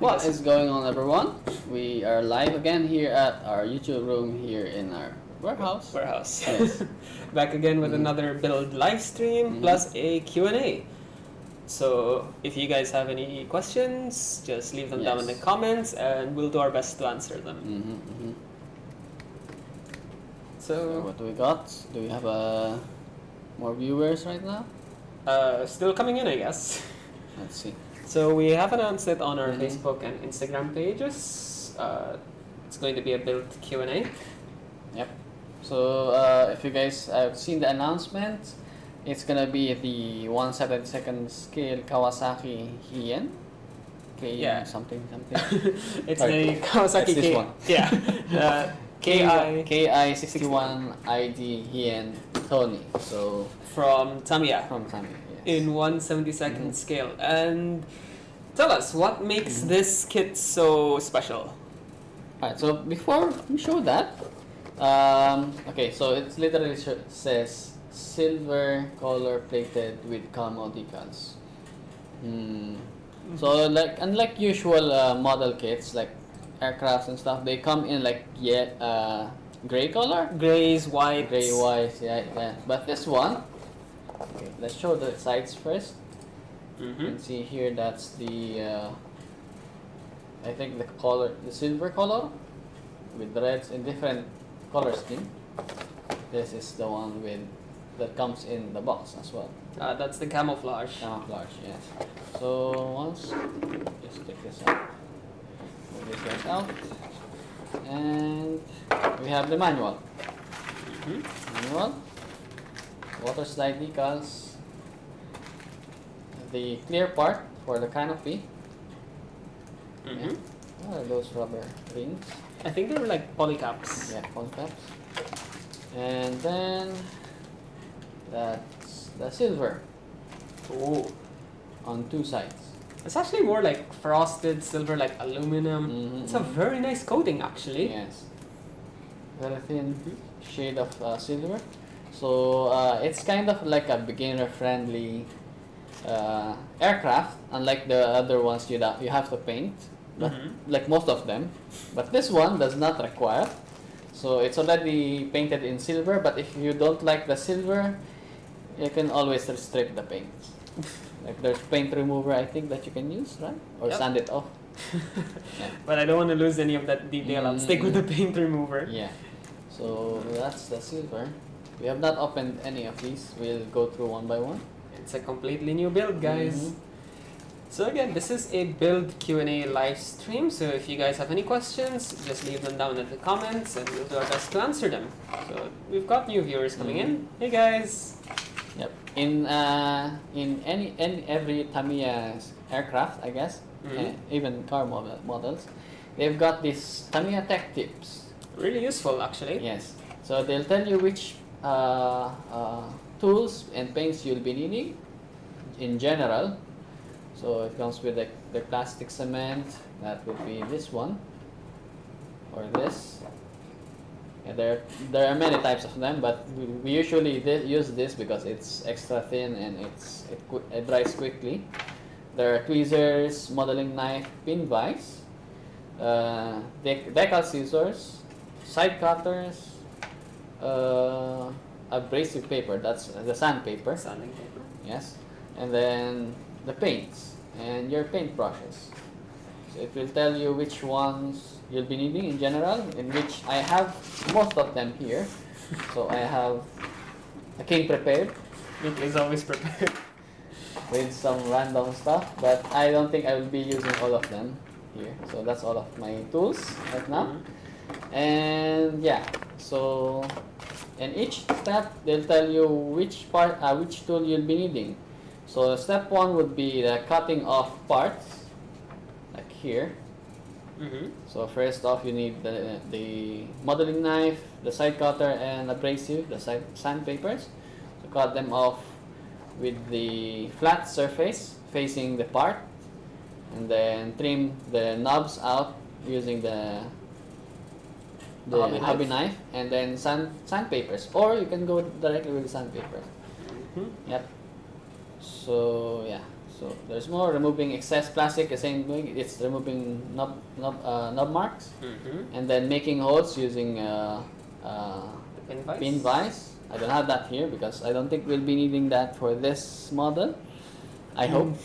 What is going on, everyone? We are live again here at our YouTube room here in our warehouse. Yes. Back again with another build live stream plus a Q&A. So if you guys have any questions, just leave them down in the comments and we'll do our best to answer them. So what do we got? Do we have more viewers right now? Still coming in, I guess. Let's see. So we have announced it on our Facebook and Instagram pages. It's going to be a build Q&A. Yep. So if you guys have seen the announcement, it's gonna be the 1/72 scale Kawasaki Hien. Something. It's the Kawasaki this one. Yeah. Ki-61-Id Hien Tony. So from Tamiya. From Tamiya. In 1/72 scale. And tell us, what makes this kit so special? Alright, so before we show that, okay, so it literally says silver color plated with camo decals. So like unlike usual model kits like aircrafts and stuff, they come in like gray color, Grays, whites. gray, white, yeah. But this one, okay, let's show the sides first. You can see here that's the I think the color, the silver color with reds in different color scheme. This is the one with that comes in the box as well. That's the camouflage. Camouflage, yes. So once, just take this out. Move this guys out, and we have the manual. Manual, water slide decals, the clear part for the canopy. What are those rubber rings? I think they were like polycaps. Yeah, polycaps. And then that's the silver. Oh, on two sides. it's actually more like frosted silver, like aluminum. It's a very nice coating, actually. Yes, very thin shade of silver. So it's kind of like a beginner-friendly aircraft, unlike the other ones you have to paint, but like most of them. But this one does not require. So it's already painted in silver. But if you don't like the silver, you can always strip the paint. Like there's paint remover, I think, that you can use, right? Or sand it off. But I don't want to lose any of that detail. I'll stick with the paint remover. Yeah. So that's the silver. We have not opened any of these. We'll go through one by one. It's a completely new build, guys. So again, this is a build Q&A live stream. So if you guys have any questions, just leave them down in the comments and we'll do our best to answer them. So we've got new viewers coming in. Hey guys. Yep. In every Tamiya aircraft, I guess, even car models, they've got these Tamiya tech tips. Really useful, actually. Yes. So they'll tell you which tools and paints you'll be needing in general. So it comes with the plastic cement. That would be this one or this. Yeah, there are many types of them, but we usually use this because it's extra thin and it dries quickly. There are tweezers, modeling knife, pin vise, decal scissors, side cutters, abrasive paper. That's the sandpaper. Sanding paper. Yes, and then the paints and your paint brushes. So it will tell you which ones you'll be needing in general, in which I have most of them here. So I came prepared. Nick is always prepared. With some random stuff, but I don't think I will be using all of them here. So that's all of my tools right now. And yeah, so in each step they'll tell you which tool you'll be needing. So step one would be the cutting off parts, like here. So first off, you need the modeling knife, the side cutter, and abrasive, the sandpapers. So cut them off with the flat surface facing the part, and then trim the knobs out using the hobby knife, and then sandpapers, or you can go directly with sandpapers. Yep. So yeah, So there's more removing excess plastic, the same thing. It's removing knob marks, and then making holes using The pin vise. I don't have that here because I don't think we'll be needing that for this model. I hope.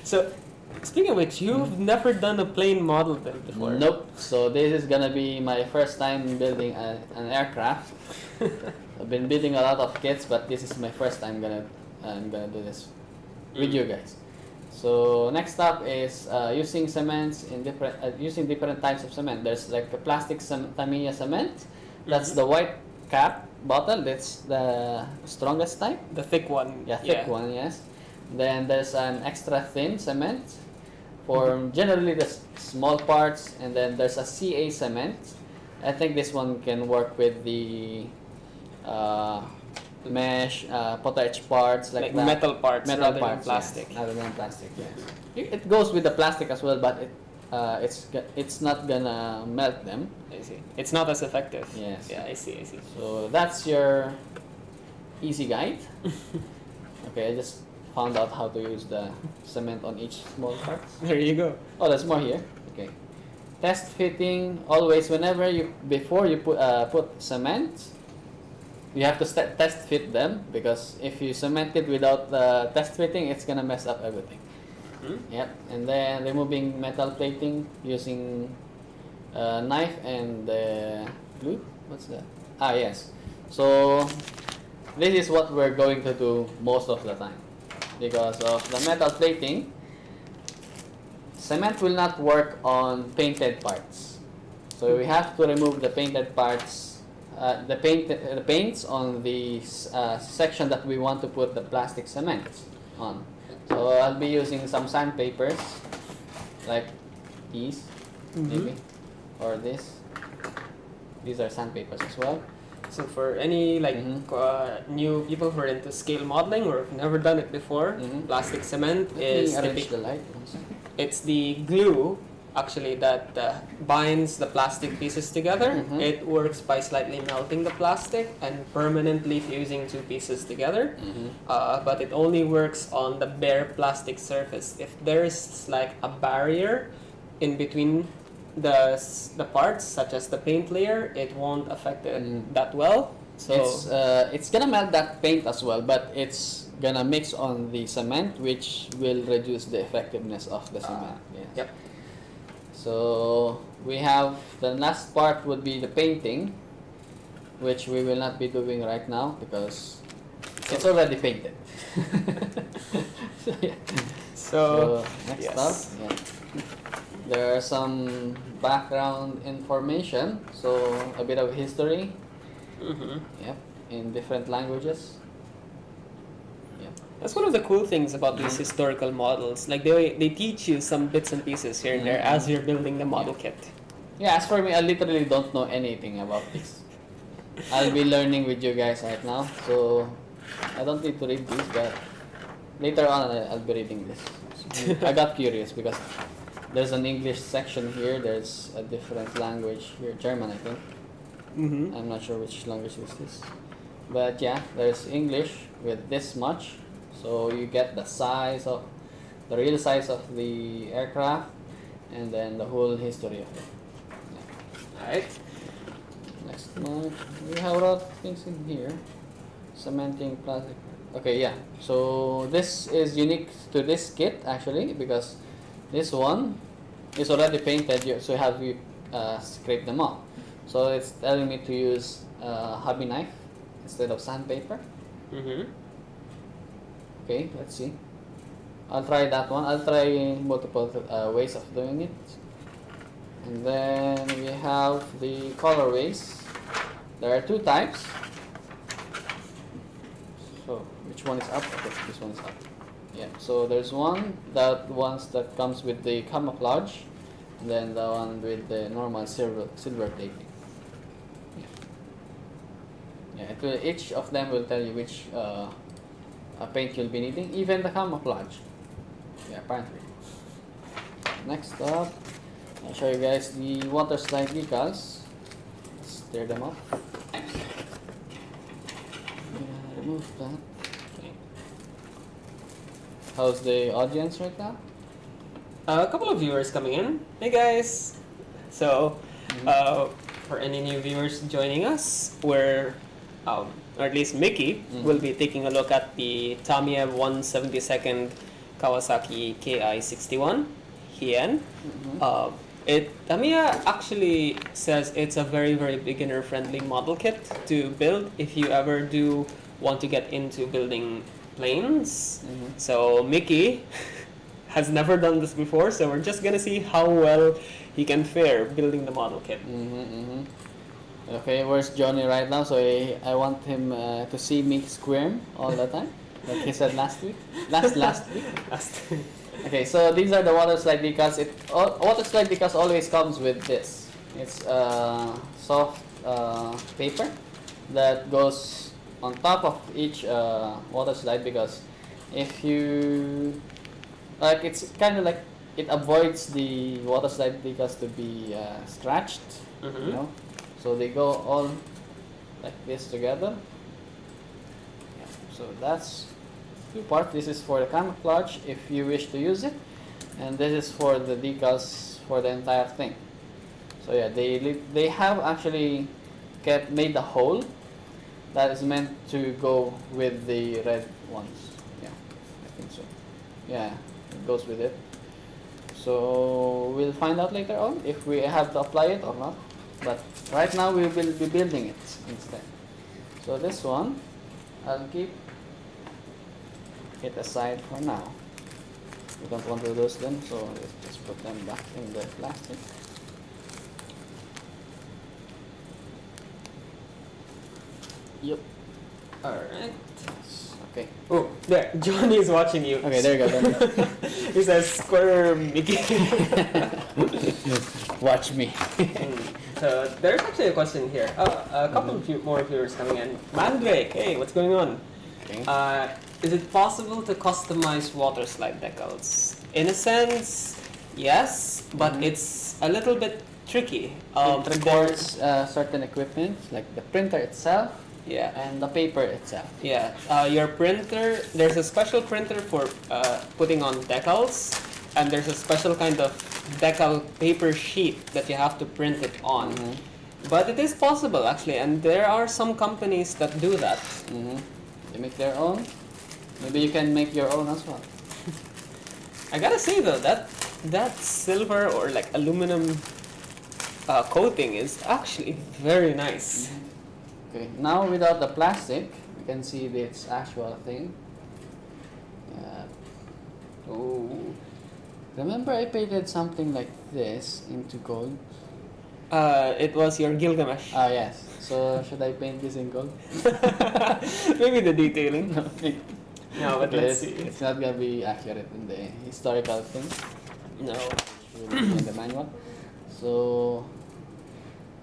So, speaking of which, you've never done a plane model build before. Nope. So this is gonna be my first time building an aircraft. I've been building a lot of kits, but this is my first time I'm gonna do this with you guys. So next up is using cements in using different types of cement. There's like a plastic Tamiya cement. That's the white cap bottle. That's the strongest type. The thick one. Yeah, thick one. Yes. Then there's an extra thin cement for generally the small parts, and then there's a CA cement. I think this one can work with the mesh, potage parts like that. Metal parts rather than plastic. Yes, rather than plastic, yes. It goes with the plastic as well, but it's not gonna melt them. I see. It's not as effective. Yes. Yeah, I see. So that's your easy guide. Okay, I just found out how to use the cement on each small part. There you go. Oh, there's more here. Okay. Test fitting. Always, before you put cement, you have to test fit them, because if you cement it without test fitting, it's gonna mess up everything. Yep. And then removing metal plating using knife and glue. What's that? Ah, yes. So this is what we're going to do most of the time. Because of the metal plating, cement will not work on painted parts. So we have to remove the painted parts, the paints on the section that we want to put the plastic cement on. So I'll be using some sandpapers, like these, maybe, or this. These are sandpapers as well. So for any new people who are into scale modeling or have never done it before, plastic cement is the light. It's the glue actually that binds the plastic pieces together. It works by slightly melting the plastic and permanently fusing two pieces together. But it only works on the bare plastic surface. If there's like a barrier in between the parts, such as the paint layer, it won't affect it that well. So it's gonna melt that paint as well, but it's gonna mix on the cement, which will reduce the effectiveness of the cement. Yes. Yep. So we have the last part would be the painting, which we will not be doing right now because it's already painted. So next up, there are some background information, so a bit of history. Yep, in different languages. Yep. That's one of the cool things about these historical models. Like they teach you some bits and pieces here and there as you're building the model kit. Yeah, as for me, I literally don't know anything about this. I'll be learning with you guys right now, so I don't need to read these, but later on I'll be reading this. So I got curious because there's an English section here, there's a different language here, German I think. I'm not sure which language this is. But yeah, there's English with this much, so you get the real size of the aircraft, and then the whole history of it. Yeah. Alright. Next one, we have a lot of things in here. Cementing, plastic. Okay, yeah. So this is unique to this kit actually, because this one is already painted, so you have to scrape them off. So it's telling me to use hobby knife instead of sandpaper. Okay, let's see. I'll try that one. I'll try multiple ways of doing it. And then we have the colorways. There are two types. So which one is up? Okay, this one is up. Yeah. So there's one that comes with the camouflage, and then the one with the normal silver plating. Yeah, each of them will tell you which paint you'll be needing, even the camouflage. Yeah, apparently. Next up, I'll show you guys the water slide decals. Let's tear them up. Remove that. Okay. how's the audience right now? A couple of viewers coming in. Hey guys! So, for any new viewers joining us, we're, or at least Mickey, will be taking a look at the Tamiya 172nd Kawasaki Ki-61 Hien. Tamiya actually says it's a very, very beginner-friendly model kit to build if you ever do want to get into building planes. So Mickey has never done this before, so we're just gonna see how well he can fare building the model kit. Okay, where's Johnny right now? So I want him to see me squirm all the time, like he said last week. Last week. Okay, so these are the water slide decals. Water slide decals always comes with this. It's soft paper that goes on top of each water slide, because if you like, it's kind of like it avoids the water slide decals to be scratched, you know. So they go all like this together. Yeah. So that's two parts. This is for the camouflage if you wish to use it, and this is for the decals for the entire thing. So yeah, they have actually made the hole that is meant to go with the red ones. Yeah, I think so. Yeah, it goes with it. So we'll find out later on if we have to apply it or not. But right now we will be building it instead. So this one, I'll keep it aside for now. We don't want to lose them, so let's just put them back in the plastic. Yep. Alright. Okay. Oh, there. Johnny is watching you. Okay, there you go. He says, "Square Mickey." Watch me. So there's actually a question here. A couple of more viewers coming in. Mandrake, hey, what's going on? Okay. Is it possible to customize water slide decals? In a sense, yes, but it's a little bit tricky. It requires certain equipment, like the printer itself. Yeah. And the paper itself. Yeah. Your printer, there's a special printer for putting on decals, and there's a special kind of decal paper sheet that you have to print it on. But it is possible actually, and there are some companies that do that. They make their own. Maybe you can make your own as well. I gotta say though, that silver or like aluminum coating is actually very nice. Okay, now without the plastic, you can see this actual thing. Oh, remember I painted something like this into gold? It was your Gilgamesh. Ah, yes. So should I paint this in gold? Maybe the detailing. No, but Okay, let's see. It's not gonna be accurate in the historical thing. No. Which will be in the manual. So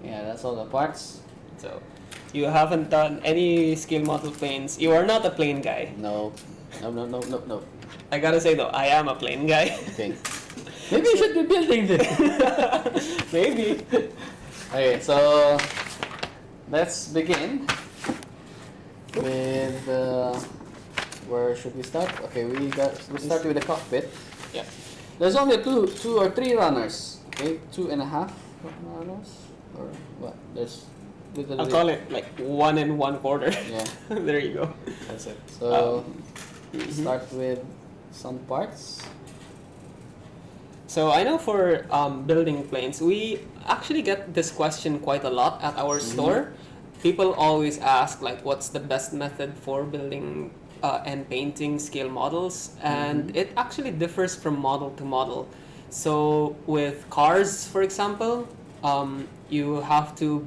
yeah, that's all the parts. So you haven't done any scale model planes. You are not a plane guy. No. No. I gotta say though, I am a plane guy. Okay. Maybe you should be building this. Maybe. Okay, so let's begin with where should we start? Okay, we start with the cockpit. Yeah. There's only two or three runners. Okay, 2.5 runners or what? There's literally. I'll call it like 1 1/4. Yeah. There you go. That's it. So start with some parts. So I know for building planes, we actually get this question quite a lot at our store. People always ask like, what's the best method for building and painting scale models? And it actually differs from model to model. So with cars, for example, you have to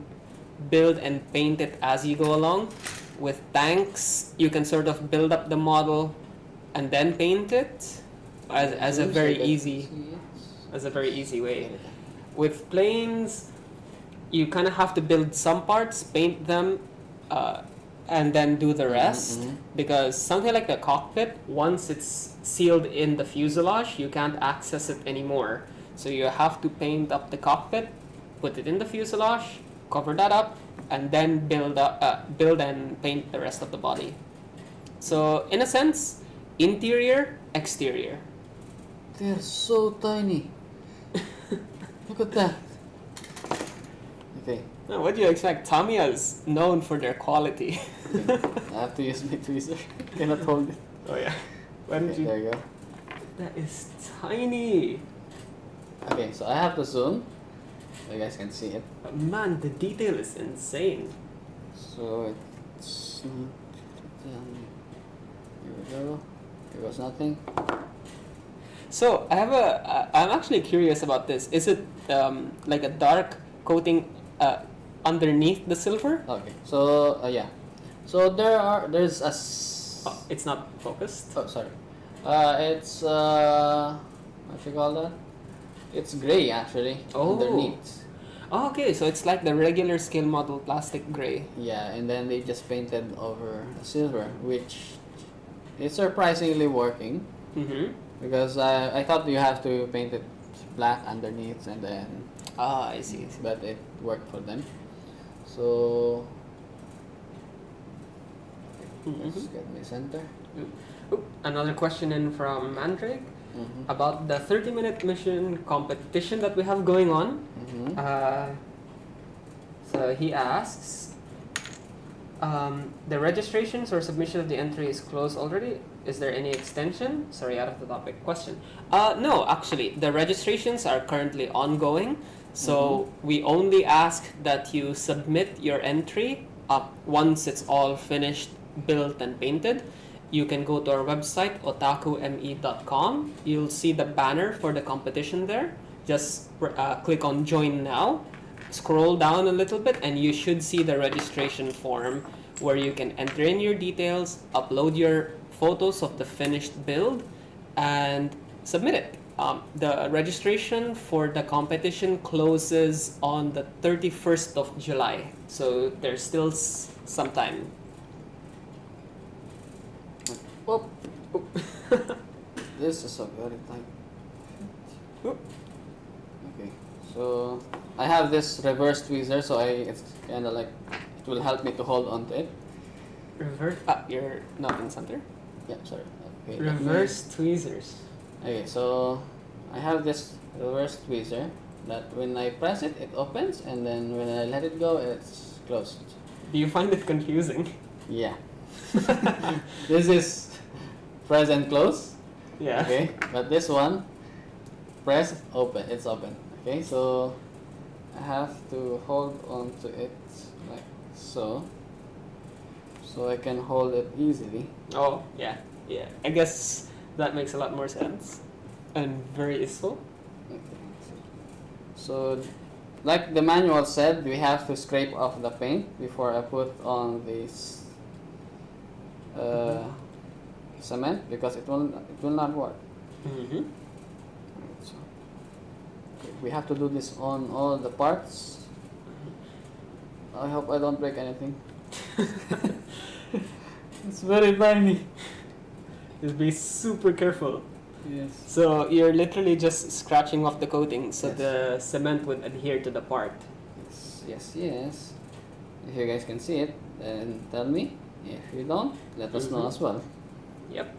build and paint it as you go along. With tanks, you can sort of build up the model and then paint it as a very easy way. With planes, you kind of have to build some parts, paint them, and then do the rest. Because something like the cockpit, once it's sealed in the fuselage, you can't access it anymore. So you have to paint up the cockpit, put it in the fuselage, cover that up, and then build and paint the rest of the body. So in a sense, interior exterior. They're so tiny. Look at that. Okay. Now, what do you expect? Tamiya is known for their quality. Okay. I have to use my tweezer. Cannot hold it. Oh yeah. Why don't Okay, you? there you go. That is tiny. Okay, so I have to zoom so you guys can see it. Man, the detail is insane. So it's here we go. There was nothing. So I'm actually curious about this. Is it like a dark coating underneath the silver? Okay, so yeah. So there's a Oh, it's not focused. oh, sorry. It's what you call that? It's gray actually Oh. underneath. Oh, okay, so it's like the regular scale model plastic gray. Yeah, and then they just painted over silver, which is surprisingly working Mm-hmm. because I thought you have to paint it black underneath and then, Ah, I see. but it worked for them. So let's get my center. Ooh, another question in from Mandrake about the 30-minute mission competition that we have going on. So he asks, the registrations or submission of the entry is closed already. Is there any extension? Sorry, out of the topic question. No, actually, the registrations are currently ongoing. So we only ask that you submit your entry once it's all finished, built, and painted. You can go to our website, otakume.com. You'll see the banner for the competition there. Just click on Join Now. Scroll down a little bit and you should see the registration form where you can enter in your details, upload your photos of the finished build, and submit it. The registration for the competition closes on the 31st of July. So there's still some time. Oh, this is a very tight. Oop. Okay, so I have this reverse tweezer, so it's kind of like it will help me to hold on to it. Reverse. You're not in center. Yeah, sorry. Okay, let me- Reverse tweezers. Okay, so I have this reverse tweezer that when I press it, it opens, and then when I let it go, it's closed. Do you find it confusing? Yeah. This is press and close. Yeah. Okay, but this one, press, open, it's open. Okay, so I have to hold on to it like so I can hold it easily. Oh, yeah. Yeah. I guess that makes a lot more sense. And very useful. Okay. So like the manual said, we have to scrape off the paint before I put on this cement because it will not work. Mm-hmm. So, okay, we have to do this on all the parts. I hope I don't break anything. It's very tiny. Just be super careful. Yes. So you're literally just scratching off the coating so Yes. the cement would adhere to the part. Yes. If you guys can see it, then tell me. If you don't, let us know as well. Yep.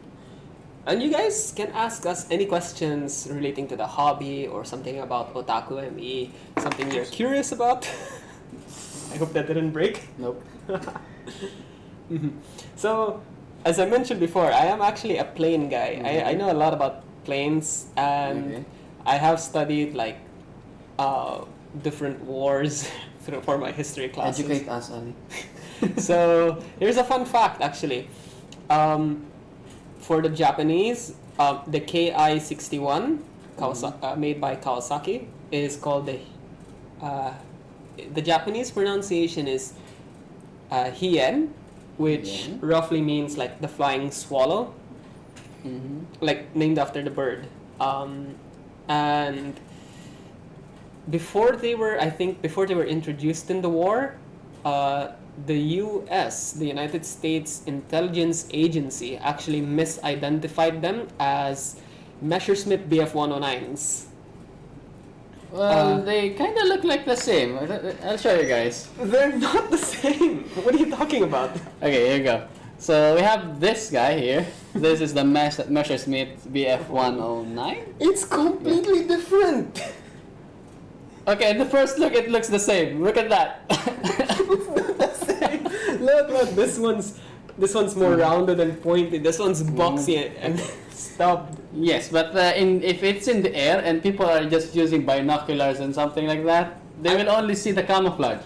And you guys can ask us any questions relating to the hobby or something about Otaku ME, something you're curious about. I hope that didn't break. Nope. So, as I mentioned before, I am actually a plane guy. I know a lot about planes, and I have studied like different wars for my history classes. Educate us, Ali. So here's a fun fact actually. For the Japanese, the Ki-61 made by Kawasaki is called the Japanese pronunciation is Hien, which roughly means like the flying swallow, like named after the bird. And before they were introduced in the war, the U.S., the United States Intelligence Agency, actually misidentified them as Messerschmitt Bf-109s. Well, they kind of look like the same. I'll show you guys. They're not the same. What are you talking about? Okay, here you go. So we have this guy here. This is the Messerschmitt BF109. It's completely different. Okay, the first look, it looks the same. Look at that. It's not the same. Look, this one's more rounded and pointy. This one's boxy and stubbed. Yes, but if it's in the air and people are just using binoculars and something like that, they will only see the camouflage.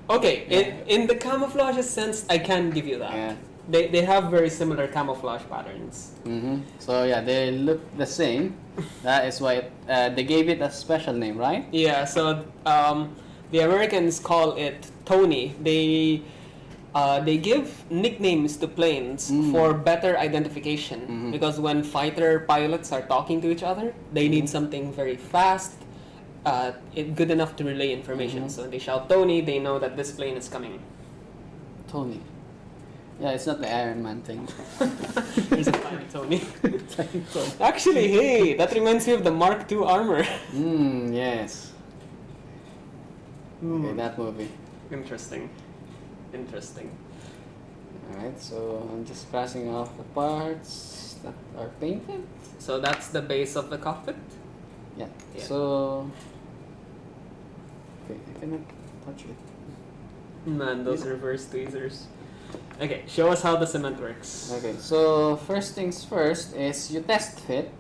Okay, in the camouflage sense, I can give you that. Yeah. They have very similar camouflage patterns. So yeah, they look the same. That is why they gave it a special name, right? Yeah, so the Americans call it Tony. They give nicknames to planes for better identification because when fighter pilots are talking to each other, they need something very fast, good enough to relay information. So they shout Tony, they know that this plane is coming. Tony. Yeah, it's not the Iron Man thing. There's a tiny Tony. Actually, hey, that reminds me of the Mark II armor. Yes. Okay, that movie. Interesting. Alright, so I'm just crossing off the parts that are painted. So that's the base of the cockpit? Yeah. Yeah. So... Okay, I cannot touch it. Man, those reverse tweezers. Okay, show us how the cement works. Okay, so first things first is you test fit,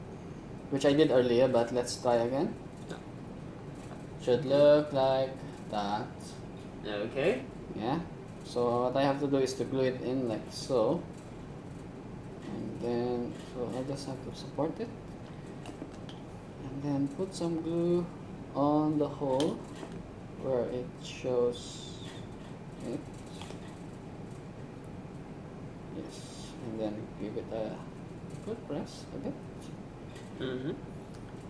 which I did earlier, but let's try again. Yeah. Should look like that. Okay. Yeah. So what I have to do is to glue it in like so. And then, so I just have to support it. And then put some glue on the hole where it shows it. Yes, and then give it a good press a bit.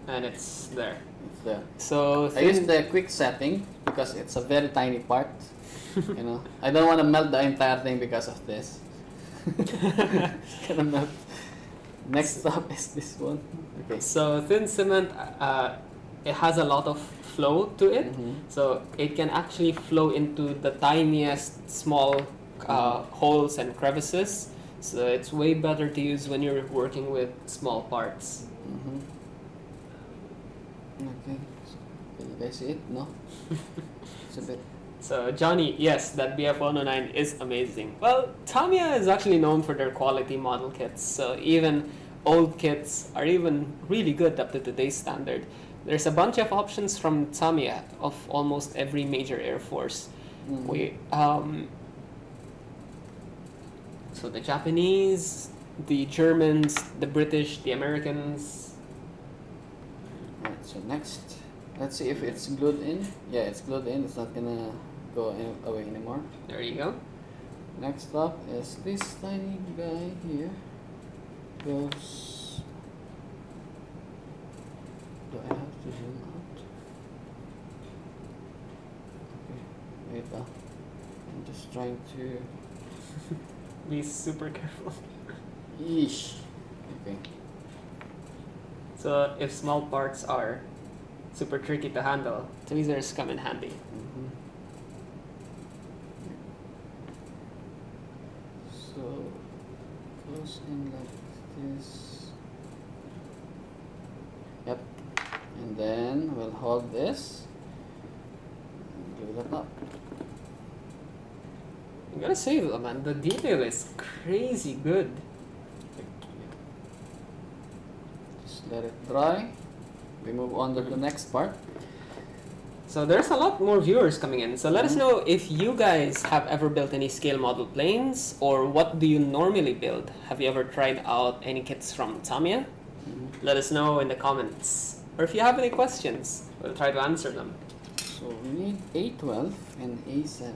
And it's there. It's there. So I use the quick setting because it's a very tiny part. You know, I don't want to melt the entire thing because of this. It's gonna melt. Next up is this one. Okay. So thin cement, it has a lot of flow to it, so it can actually flow into the tiniest small holes and crevices. So it's way better to use when you're working with small parts. Okay. So, can you guys see it? No. It's a bit. So Johnny, yes, that BF109 is amazing. Well, Tamiya is actually known for their quality model kits, so even old kits are even really good up to today's standard. There's a bunch of options from Tamiya of almost every major air force. So the Japanese, the Germans, the British, the Americans. Alright, so next, let's see if it's glued in. Yeah, it's glued in. It's not gonna go away anymore. There you go. Next up is this tiny guy here. Goes. Do I have to zoom out? Okay, wait. I'm just trying to. Be super careful. Yeesh. Okay. So if small parts are super tricky to handle, tweezers come in handy. So goes in like this. Yep. And then we'll hold this and glue that up. I gotta say though, man, the detail is crazy good. Just let it dry. We move on to the next part. So there's a lot more viewers coming in. So let us know if you guys have ever built any scale model planes, or what do you normally build? Have you ever tried out any kits from Tamiya? Let us know in the comments. Or if you have any questions, we'll try to answer them. So we need A12 and A7.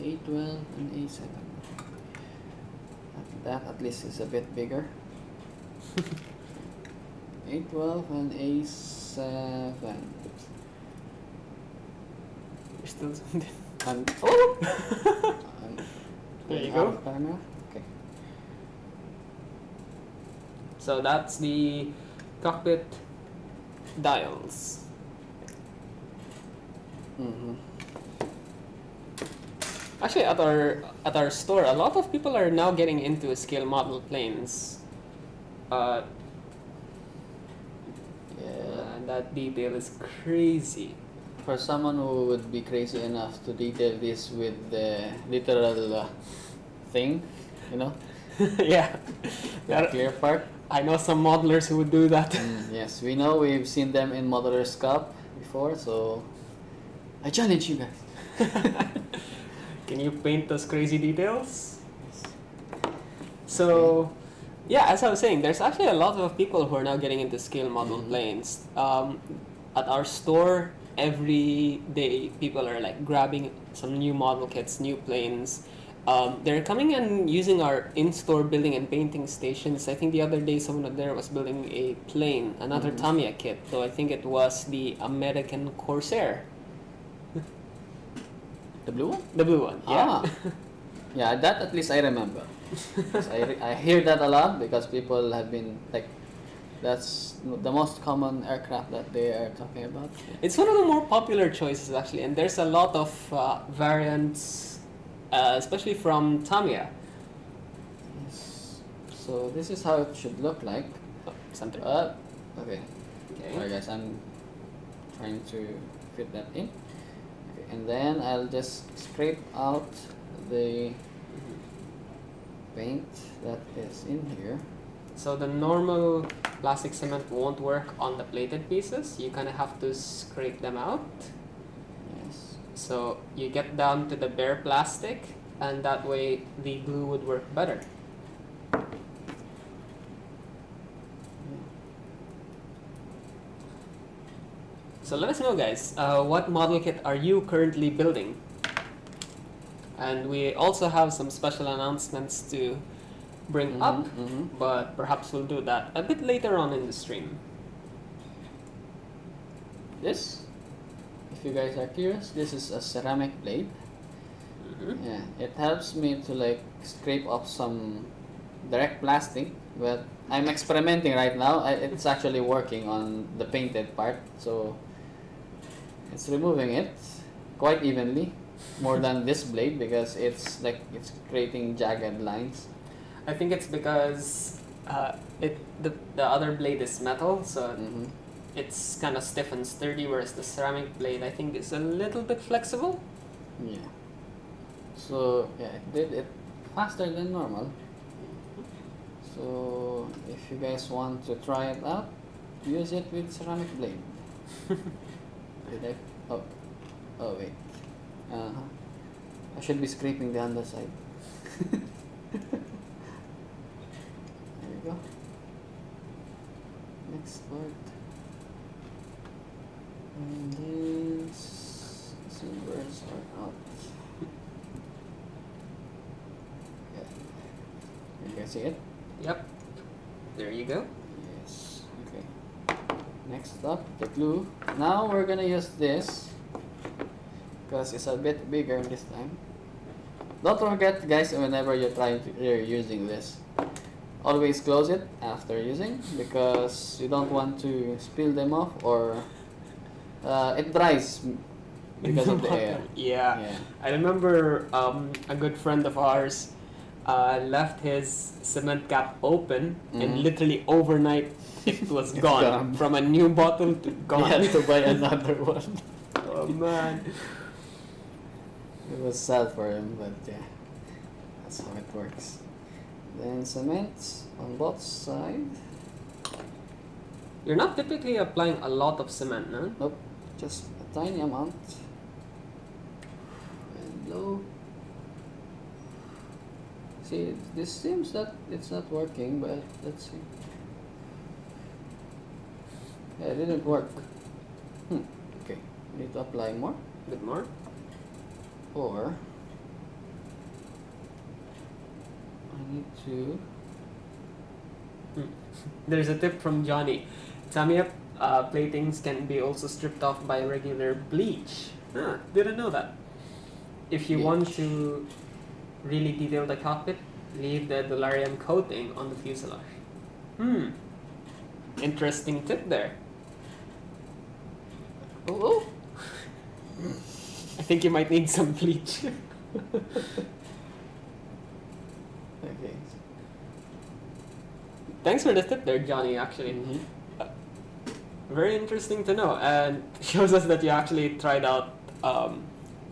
A12 and A7. That at least is a bit bigger. A12 and A7. You're still zoomed in. And There you go. Camera. Okay. So that's the cockpit dials. Actually, at our store, a lot of people are now getting into scale model planes. Yeah. That detail is crazy. For someone who would be crazy enough to detail this with the literal thing, you know, Yeah. the clear part. I know some modelers who would do that. Yes, we know, we've seen them in Modeler's Cup before, so I challenge you guys. Can you paint those crazy details? So, yeah, as I was saying, there's actually a lot of people who are now getting into scale model planes. At our store, every day people are like grabbing some new model kits, new planes. They're coming and using our in-store building and painting stations. I think the other day someone there was building a plane, another Tamiya kit, though I think it was the American Corsair. The blue one? The blue one, yeah. Yeah, that at least I remember. I hear that a lot because people have been like, that's the most common aircraft that they are talking about. It's one of the more popular choices actually, and there's a lot of variants, especially from Tamiya. Yes. So this is how it should look like. Oh, center. Okay. Sorry guys, I'm trying to fit that in. Okay, and then I'll just scrape out the paint that is in here. So the normal plastic cement won't work on the plated pieces. You kind of have to scrape them out. Yes. So you get down to the bare plastic, and that way the glue would work better. So let us know, guys, what model kit are you currently building? And we also have some special announcements to bring up, but perhaps we'll do that a bit later on in the stream. This, if you guys are curious, this is a ceramic blade. Yeah, it helps me to like scrape off some direct plastic, but I'm experimenting right now. It's actually working on the painted part, so it's removing it quite evenly, more than this blade, because it's like it's creating jagged lines. I think it's because the other blade is metal, so it's kind of stiff and sturdy, whereas the ceramic blade I think is a little bit flexible. Yeah. So yeah, it did it faster than normal. So if you guys want to try it out, use it with ceramic blade. Did I? Oh wait. I should be scraping the underside. There you go. Next part. And these silvers are out. Yeah. You can see it? Yep. There you go. Yes. Okay. Next up, the glue. Now we're gonna use this because it's a bit bigger this time. Don't forget, guys, whenever you're using this, always close it after using, because you don't want to spill them off, or it dries because of the air. Yeah. I remember a good friend of ours left his cement cap open, and literally overnight it was gone. From a new bottle to gone. He had to buy another one. Oh man. It was sad for him, but yeah, that's how it works. Then cement on both sides. You're not typically applying a lot of cement, no? Nope, just a tiny amount. And low. See, this seems that it's not working, but let's see. Yeah, it didn't work. Okay, need to apply more. A bit more. Or I need to. There's a tip from Johnny. Tamiya platings can be also stripped off by regular bleach. Didn't know that. If you want to really detail the cockpit, leave the Dolarium coating on the fuselage. Interesting tip there. Oh. I think you might need some bleach. Okay. Thanks for the tip there, Johnny, actually. Mhm. Very interesting to know, and shows us that you actually tried out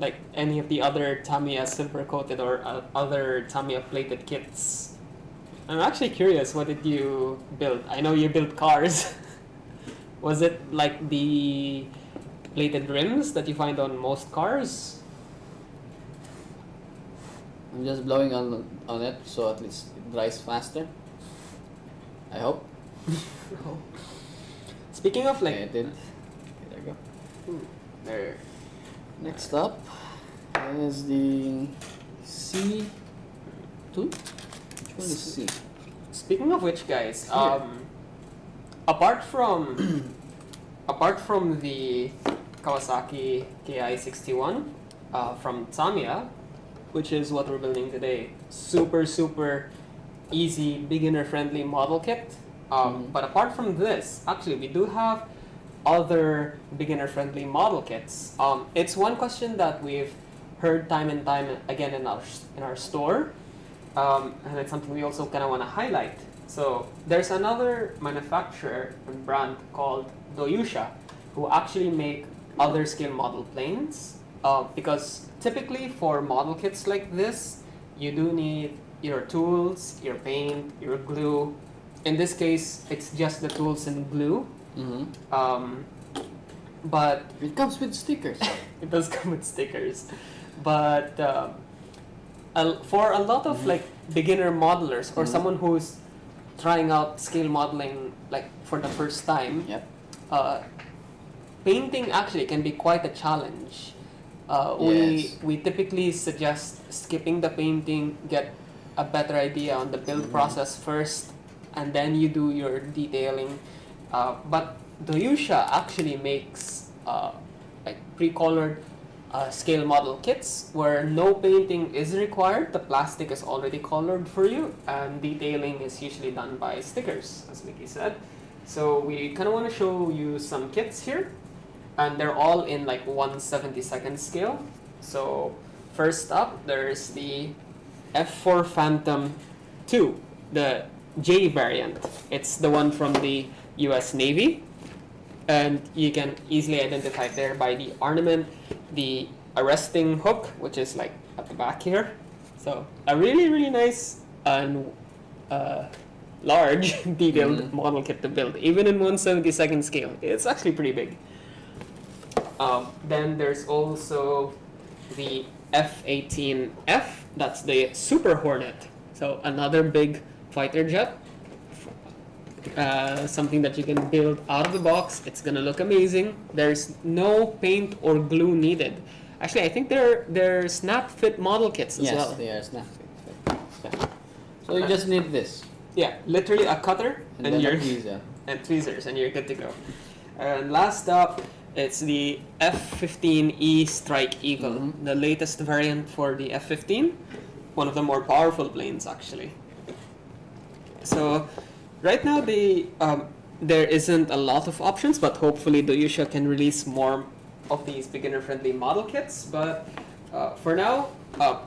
like any of the other Tamiya silver coated or other Tamiya plated kits. I'm actually curious, what did you build? I know you built cars. Was it like the plated rims that you find on most cars? I'm just blowing on it so at least it dries faster. I hope. Speaking of like, Okay, it did. Okay, there you go. there. Next up is the C2. Which one is C? Speaking of which, guys, Here. apart from the Kawasaki Ki-61 from Tamiya, which is what we're building today, super easy, beginner friendly model kit. But apart from this, actually, we do have other beginner friendly model kits. It's one question that we've heard time and time again in our store, and it's something we also kind of want to highlight. So there's another manufacturer and brand called Doyusha who actually make other scale model planes, because typically for model kits like this, you do need your tools, your paint, your glue. In this case, it's just the tools and glue. Mm-hmm. But It comes with stickers. it does come with stickers. But for a lot of like beginner modelers or someone who's trying out scale modeling like for the first time, Yep. painting actually can be quite a challenge. Yes. We typically suggest skipping the painting, get a better idea on the build process first, and then you do your detailing. But Doyusha actually makes like pre-colored scale model kits where no painting is required. The plastic is already colored for you, and detailing is usually done by stickers, as Mickey said. So we kind of want to show you some kits here, and they're all in like 1/72 scale. So first up, there's the F4 Phantom 2, the J variant. It's the one from the US Navy, and you can easily identify it there by the ornament, the arresting hook, which is like at the back here. So a really nice and large detailed model kit to build, even in 1/72 scale. It's actually pretty big. Then there's also the F-18F, that's the Super Hornet. So another big fighter jet. Something that you can build out of the box. It's gonna look amazing. There's no paint or glue needed. Actually, I think they're snap fit model kits as Yes, well. they are snap fit. So you just need this Yeah, literally a cutter and and then you're a tweezer. and tweezers, and you're good to go. And last up, it's the F-15E Strike Eagle, the latest variant for the F-15. One of the more powerful planes, actually. So right now, there isn't a lot of options, but hopefully Doyusha can release more of these beginner-friendly model kits. But for now,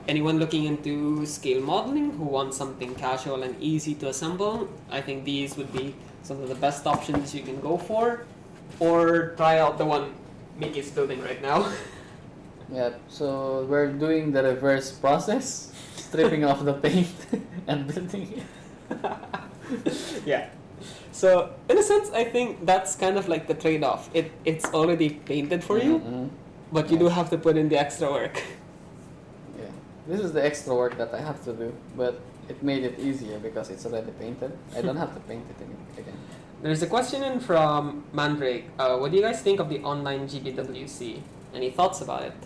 anyone looking into scale modeling who wants something casual and easy to assemble, I think these would be some of the best options you can go for. Or try out the one Mickey's building right now. Yep, so we're doing the reverse process, stripping off the paint and building it. Yeah. So in a sense, I think that's kind of like the trade-off. It's already painted for you, but you do have to put in the extra work. Yeah, this is the extra work that I have to do, but it made it easier because it's already painted. I don't have to paint it again. There's a question in from Mandrake. What do you guys think of the online GBWC? Any thoughts about it?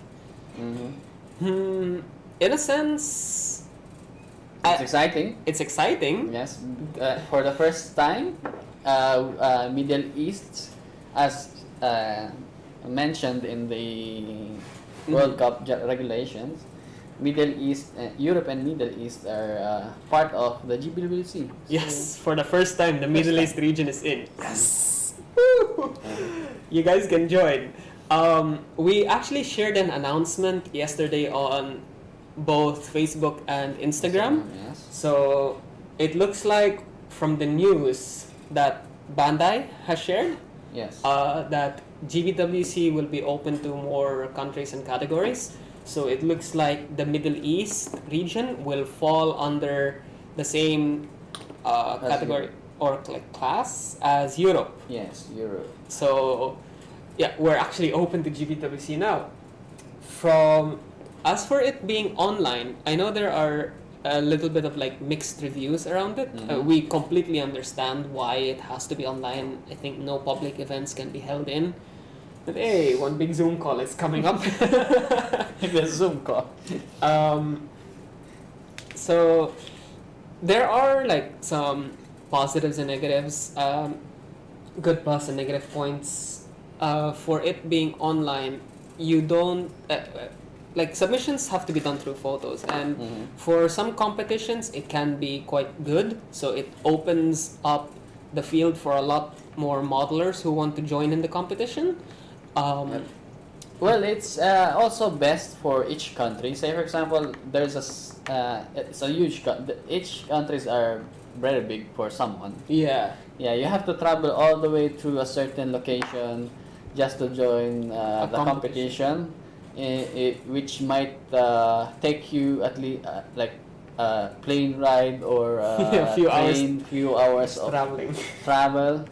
In a sense, It's exciting. it's exciting. Yes, for the first time, Middle East, as mentioned in the World Cup regulations, Middle East, Europe and Middle East are part of the GBWC. Yes, for the first time, the Middle East region is in. Yes! Woo! You guys can join. We actually shared an announcement yesterday on both Facebook and Instagram. Yes. So it looks like from the news that Bandai has shared Yes. that GBWC will be open to more countries and categories. So it looks like the Middle East region will fall under the same category or like class as Europe. Yes, Europe. So yeah, we're actually open to GBWC now. From as for it being online, I know there are a little bit of like mixed reviews around it. We completely understand why it has to be online. I think no public events can be held in. But hey, one big Zoom call is coming up. The Zoom call. So there are like some positives and negatives, good plus and negative points. For it being online, you don't like submissions have to be done through photos, and for some competitions it can be quite good. So it opens up the field for a lot more modelers who want to join in the competition. Well, it's also best for each country. Say, for example, there's it's a huge. Each countries are very big for someone. Yeah. Yeah, you have to travel all the way to a certain location just to join the competition, which might take you at least like a plane ride or a few hours of travel,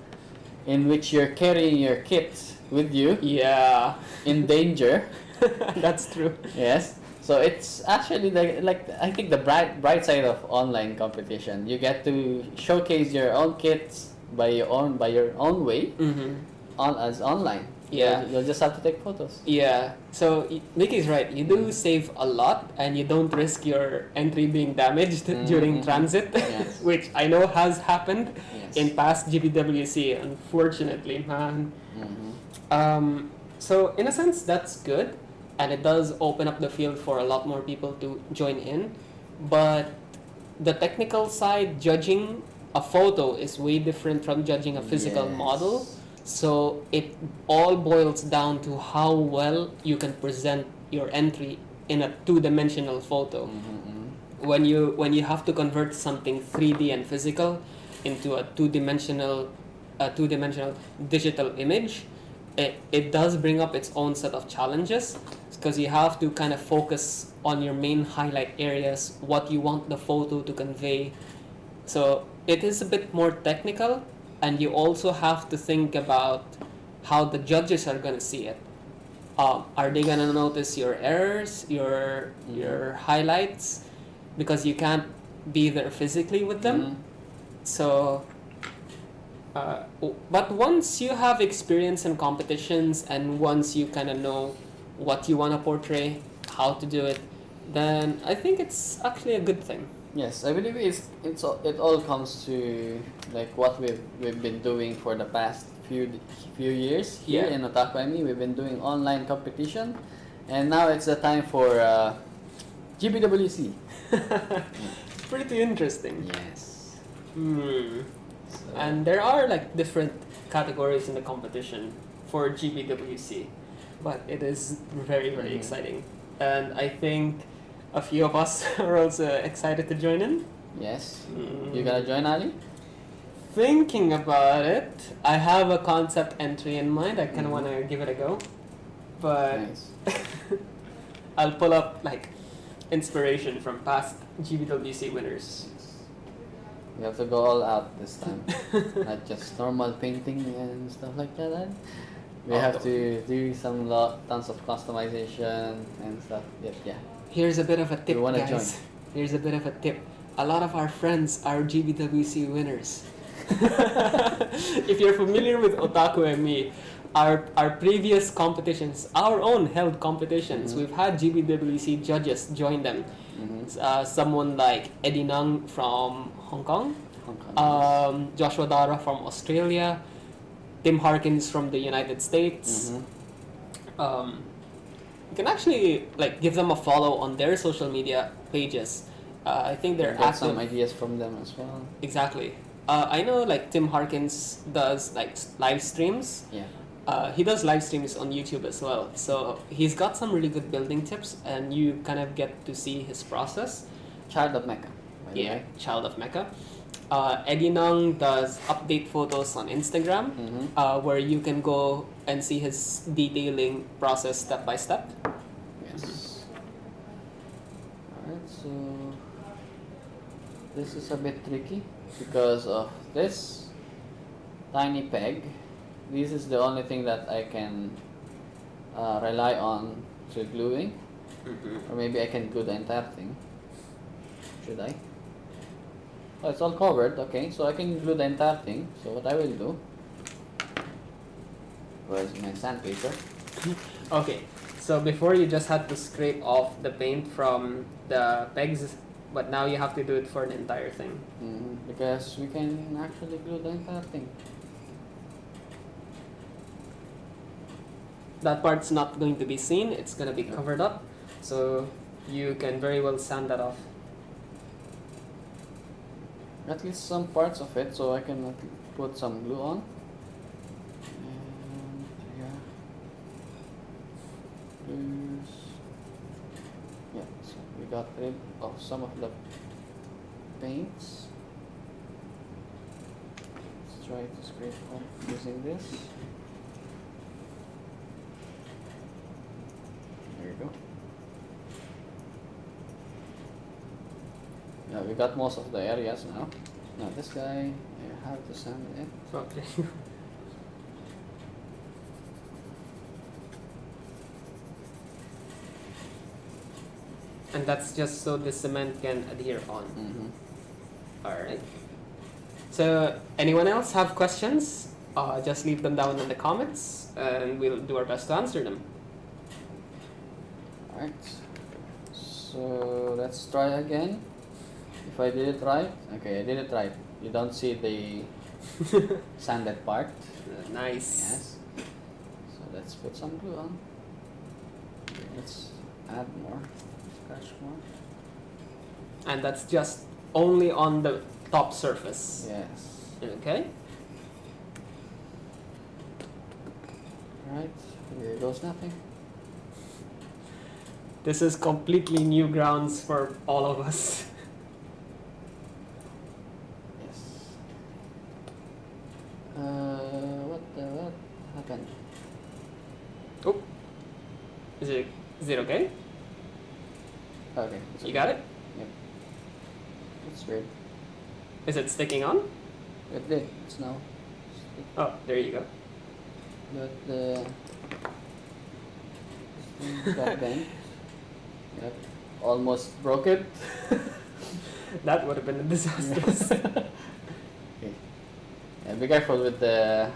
in which you're carrying your kit with you. Yeah. In danger. That's true. Yes. So it's actually like I think the bright side of online competition. You get to showcase your own kits by your own way as online. Yeah. You'll just have to take photos. Yeah. So Mickey's right. You do save a lot, and you don't risk your entry being damaged during transit, Yes. which I know has happened Yes. in past GBWC. Unfortunately, man. So in a sense, that's good, and it does open up the field for a lot more people to join in. But the technical side, judging a photo is way different from judging a physical model. So it all boils down to how well you can present your entry in a two-dimensional photo. When you have to convert something 3D and physical into a two-dimensional digital image, it does bring up its own set of challenges, because you have to kind of focus on your main highlight areas, what you want the photo to convey. So it is a bit more technical, and you also have to think about how the judges are going to see it. Are they going to notice your errors, your highlights, because you can't be there physically with them? So but once you have experience in competitions, and once you kind of know what you want to portray, how to do it, then I think it's actually a good thing. Yes, I believe it all comes to like what we've been doing for the past few years here in Otaku. We've been doing online competition, and now it's the time for GBWC. Pretty interesting. Yes. So, and there are like different categories in the competition for GBWC, but it is very exciting, and I think a few of us are also excited to join in. Yes. You gonna join, Ali? Thinking about it, I have a concept entry in mind. I kind of want to give it a go, but Nice. I'll pull up like inspiration from past GBWC winners. We have to go all out this time, not just normal painting and stuff like that. We have to do tons of customization and stuff. Yeah. Here's a bit of a tip, wanna guys. join. Here's a bit of a tip. A lot of our friends are GBWC winners. If you're familiar with Otaku and me, our previous competitions, our own held competitions, we've had GBWC judges join them. Someone like Eddie Nung from Hong Kong, Joshua Dara from Australia, Tim Harkins from the United States. You can actually like give them a follow on their social media pages. I think they're Get active. some ideas from them as well. Exactly. I know like Tim Harkins does like live streams. Yeah. He does live streams on YouTube as well, so he's got some really good building tips, and you kind of get to see his process. Child of Mecca. By the way. Child of Mecca. Eddie Nung does update photos on Instagram, where you can go and see his detailing process step by step. Yes. Alright, so this is a bit tricky because of this tiny peg. This is the only thing that I can rely on to gluing, or maybe I can glue the entire thing. Should I? Oh, it's all covered. Okay, so I can glue the entire thing. So what I will do, where's my sandpaper? Okay, so before you just had to scrape off the paint from the pegs, but now you have to do it for the entire thing. Because we can actually glue the entire thing. That part's not going to be seen, it's going to be covered up, so you can very well sand that off. At least some parts of it, so I can put some glue on. And yeah, so we got rid of some of the paints. Let's try to scrape off using this. There we go. Yeah, we got most of the areas now. Now this guy, I have to sand it. Okay. And that's just so the cement can adhere on. Alright. So, anyone else have questions? Just leave them down in the comments and we'll do our best to answer them. Alright. So let's try again. If I did it right, okay, I did it right. You don't see the sanded part. Nice. Yes. So let's put some glue on. Okay, let's add more, scratch more. And that's just only on the top surface. Yes. Okay. Alright, here goes nothing. This is completely new grounds for all of us. What happened? Oh, is it okay? Okay. You got it? Yep. That's weird. Is it sticking on? It did. It's now. Oh, there you go. But the got bent. Yep. Almost broke it. That would have been a disaster. Okay. Yeah, be careful with the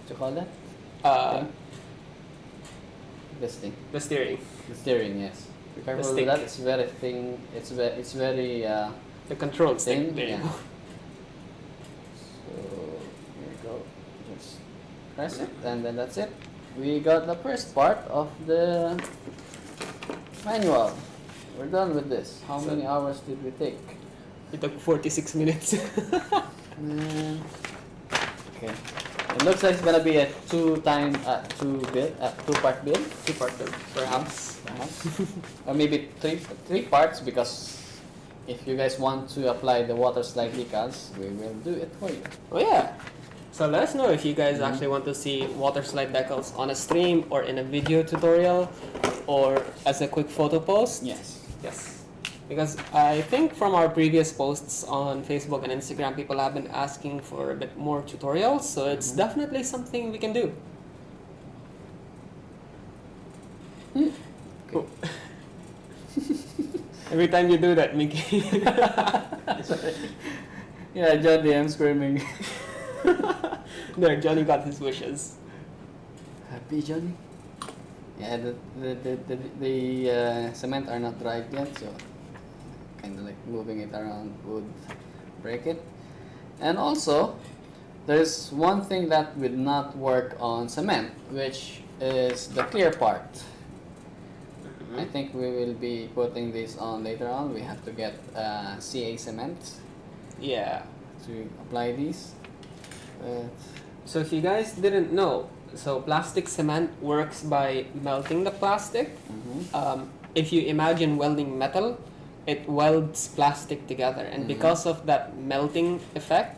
what you call that? Thing? This thing. The steering. The steering, yes. Be careful with stick. that. It's very thin. It's very The control stick. thin. There you Yeah. go. So here you go. Just press it, and then that's it. We got the first part of the manual. We're done with this. How many hours did we take? It took 46 minutes. Okay. It looks like it's gonna be a two-part build. Two-part build, perhaps. Or maybe three parts, because if you guys want to apply the water slide decals, we will do it for you. Oh yeah. So let us know if you guys actually want to see water slide decals on a stream or in a video tutorial or as a quick photo post. Yes. Yes. Because I think from our previous posts on Facebook and Instagram, people have been asking for a bit more tutorials, so it's definitely something we can do. Okay. Cool. Every time you do that, Mickey. Sorry. Yeah, Johnny, I'm screaming. There, Johnny got his wishes. Happy, Johnny? Yeah, the cement are not dried yet, so kind of like moving it around would break it. And also, there's one thing that would not work on cement, which is the clear part. I think we will be putting this on later on. We have to get CA cement. Yeah. To apply these. So if you guys didn't know, So plastic cement works by melting the plastic. If you imagine welding metal, it welds plastic together, and because of that melting effect,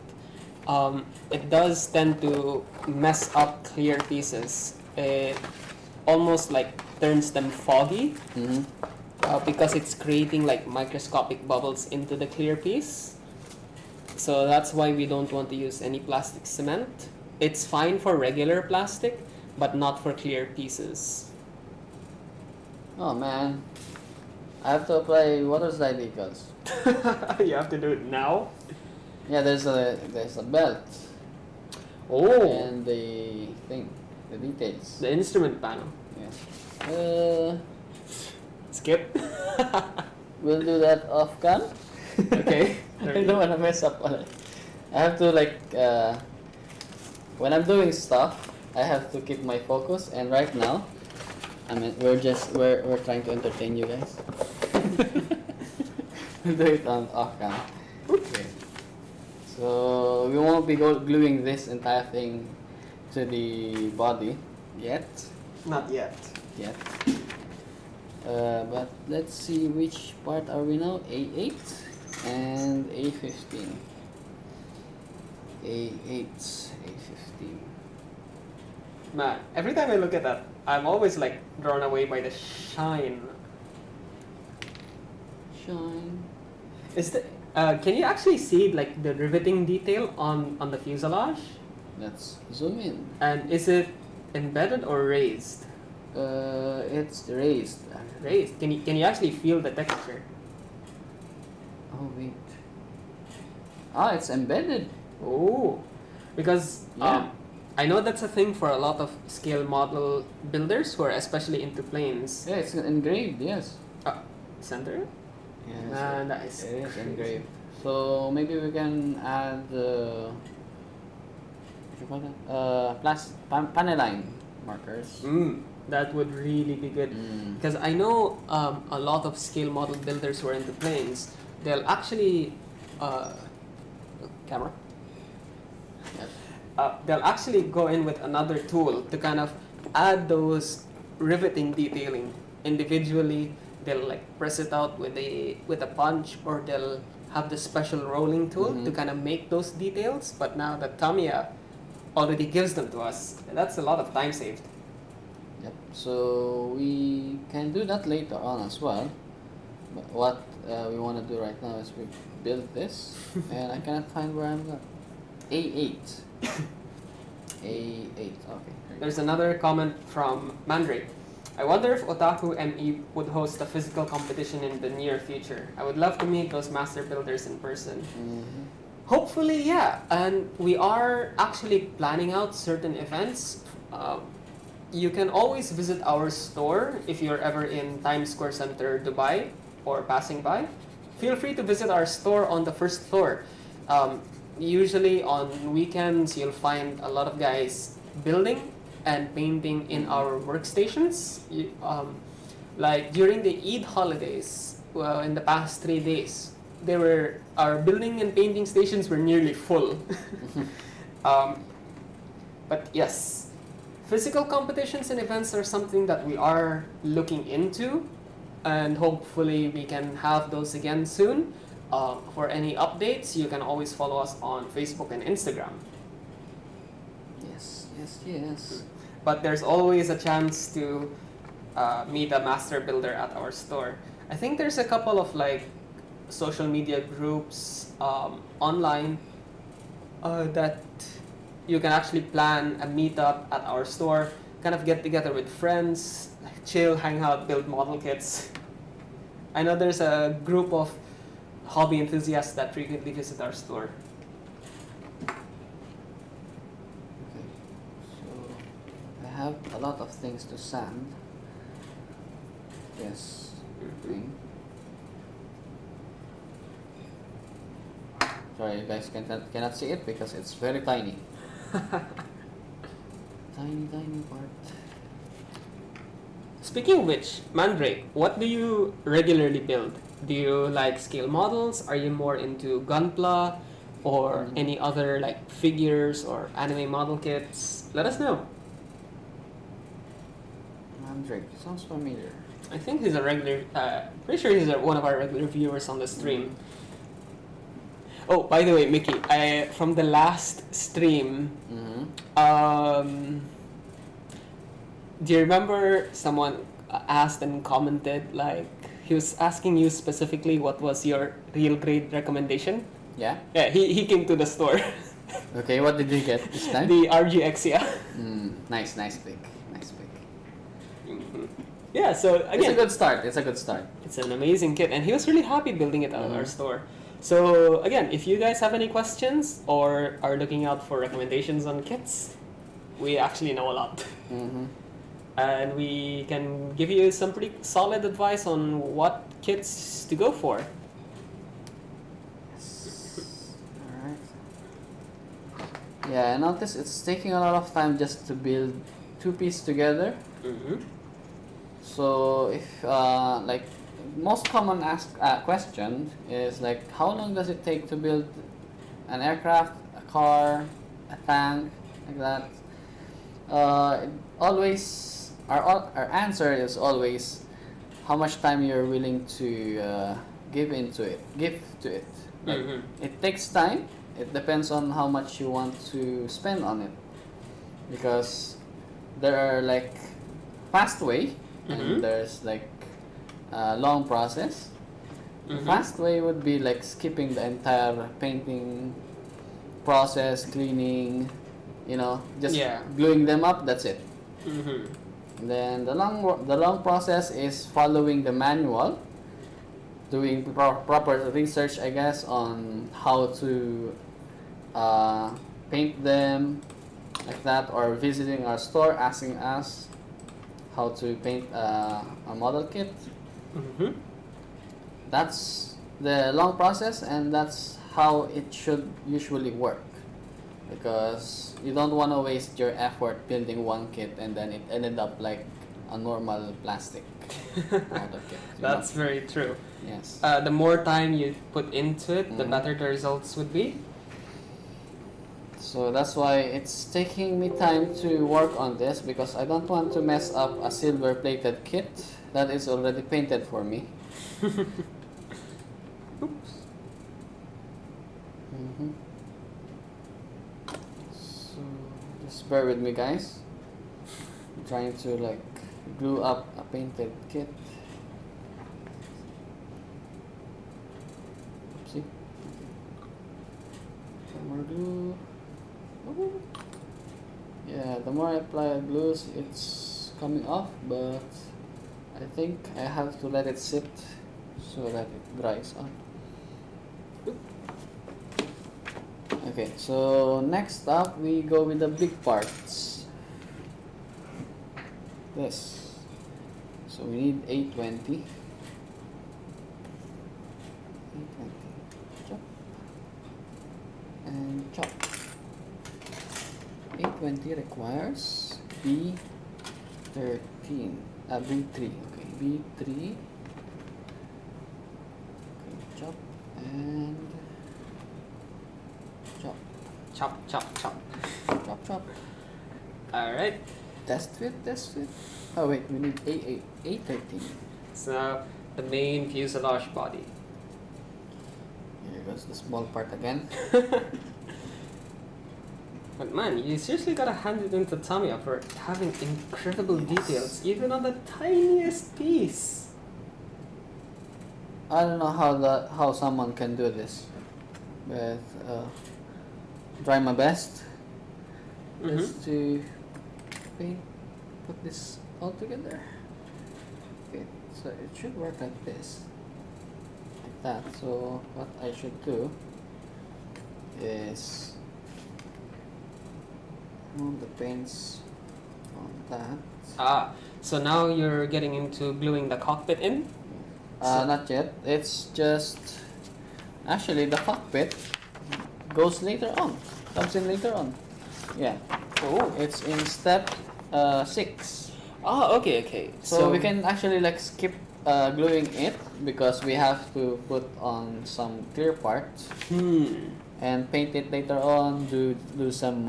it does tend to mess up clear pieces. It almost like turns them foggy because it's creating like microscopic bubbles into the clear piece. So that's why we don't want to use any plastic cement. It's fine for regular plastic, but not for clear pieces. Oh man, I have to apply water slide decals. You have to do it now? Yeah, there's a belt. Oh! And the thing, the details. The instrument panel. Yeah. Skip. We'll do that off cam. Okay. I don't wanna mess up on it. I have to like when I'm doing stuff, I have to keep my focus. And right now, I mean, we're trying to entertain you guys. We'll do it on off cam. Okay. So we won't be gluing this entire thing to the body yet. Not yet. Yet. But let's see which part are we now? A8 and A15. A8, A15. Man, every time I look at that, I'm always like drawn away by the shine. Shine. Is the can you actually see like the riveting detail on the fuselage? Let's zoom in. And is it embedded or raised? It's raised. Raised. Can you actually feel the texture? Oh wait. Ah, it's embedded. Oh, because I know that's a thing for a lot of scale model builders who are especially into planes. Yeah, it's engraved. Yes. Center? Yes. Man, that is it is crazy. engraved. So maybe we can add what you call that? Paneline markers. That would really be good. Because I know a lot of scale model builders who are into planes, they'll actually camera. Yep. They'll actually go in with another tool to kind of add those riveting detailing individually. They'll like press it out with a punch, or they'll have the special rolling tool to kind of make those details. But now that Tamiya already gives them to us, that's a lot of time saved. Yep. So we can do that later on as well. But what we want to do right now is we build this, and I cannot find where I'm at. A8. A8. Okay. There's another comment from Mandrake. I wonder if Otaku ME would host a physical competition in the near future. I would love to meet those master builders in person. Hopefully, yeah. And we are actually planning out certain events. You can always visit our store if you're ever in Times Square Center, Dubai, or passing by. Feel free to visit our store on the first floor. Usually on weekends, you'll find a lot of guys building and painting in our workstations. Like during the Eid holidays, in the past 3 days, our building and painting stations were nearly full. But yes, physical competitions and events are something that we are looking into, and hopefully we can have those again soon. For any updates, you can always follow us on Facebook and Instagram. Yes. But there's always a chance to meet a master builder at our store. I think there's a couple of like social media groups online that you can actually plan a meetup at our store, kind of get together with friends, like chill, hang out, build model kits. I know there's a group of hobby enthusiasts that frequently visit our store. Okay. So I have a lot of things to sand. Yes. Thing. Sorry, you guys cannot see it because it's very tiny. Tiny part. Speaking of which, Mandrake, what do you regularly build? Do you like scale models? Are you more into Gunpla or any other like figures or anime model kits? Let us know. Drake, sounds familiar. I think he's a regular. Pretty sure he's one of our regular viewers on the stream. Oh, by the way, Mickey, from the last stream, do you remember someone asked and commented, like, he was asking you specifically what was your real grade recommendation? Yeah? Yeah, he came to the store. Okay, what did he get this time? The RGX, yeah. Nice pick. Yeah, so again, It's a good start. it's an amazing kit, and he was really happy building it at our store. So again, if you guys have any questions or are looking out for recommendations on kits, we actually know a lot. And we can give you some pretty solid advice on what kits to go for. Alright. Yeah, I noticed it's taking a lot of time just to build two pieces together. So if like most common question is like, how long does it take to build an aircraft, a car, a tank, like that? Our answer is always how much time you're willing to give to it. Like, it takes time. It depends on how much you want to spend on it, because there are like fast way and there's like a long process. The fast way would be like skipping the entire painting process, cleaning, just gluing them up. That's it. Then the long process is following the manual, doing proper research, I guess, on how to paint them, like that, or visiting our store asking us how to paint a model kit. That's the long process, and that's how it should usually work, because you don't want to waste your effort building one kit and then it ended up like a normal plastic model kit. That's very true. Yes. The more time you put into it, the better the results would be. So that's why it's taking me time to work on this, because I don't want to mess up a silver plated kit that is already painted for me. Oops. So just bear with me, guys. I'm trying to like glue up a painted kit. See? Some more glue. Yeah, the more I apply glues, it's coming off, but I think I have to let it sit so that it dries up. Okay, so next up we go with the big parts. This. So we need 820. 820. Chop. And chop. 820 requires B13. B3. Okay, B3. Okay, chop and chop. Chop. Chop. Alright. Test fit. Oh wait, we need A13. So the main fuselage body. Here goes the small part again. But man, you seriously gotta hand it into Tamiya for having incredible details, even on the tiniest piece. I don't know how someone can do this, but try my best just to put this all together. Okay, so it should work like this, like that. So what I should do is move the paints on that. So now you're getting into gluing the cockpit in? Not yet. It's just actually the cockpit goes later on. Comes in later on. Yeah. Oh, It's in step 6. okay. So we can actually like skip gluing it, because we have to put on some clear parts and paint it later on. Do some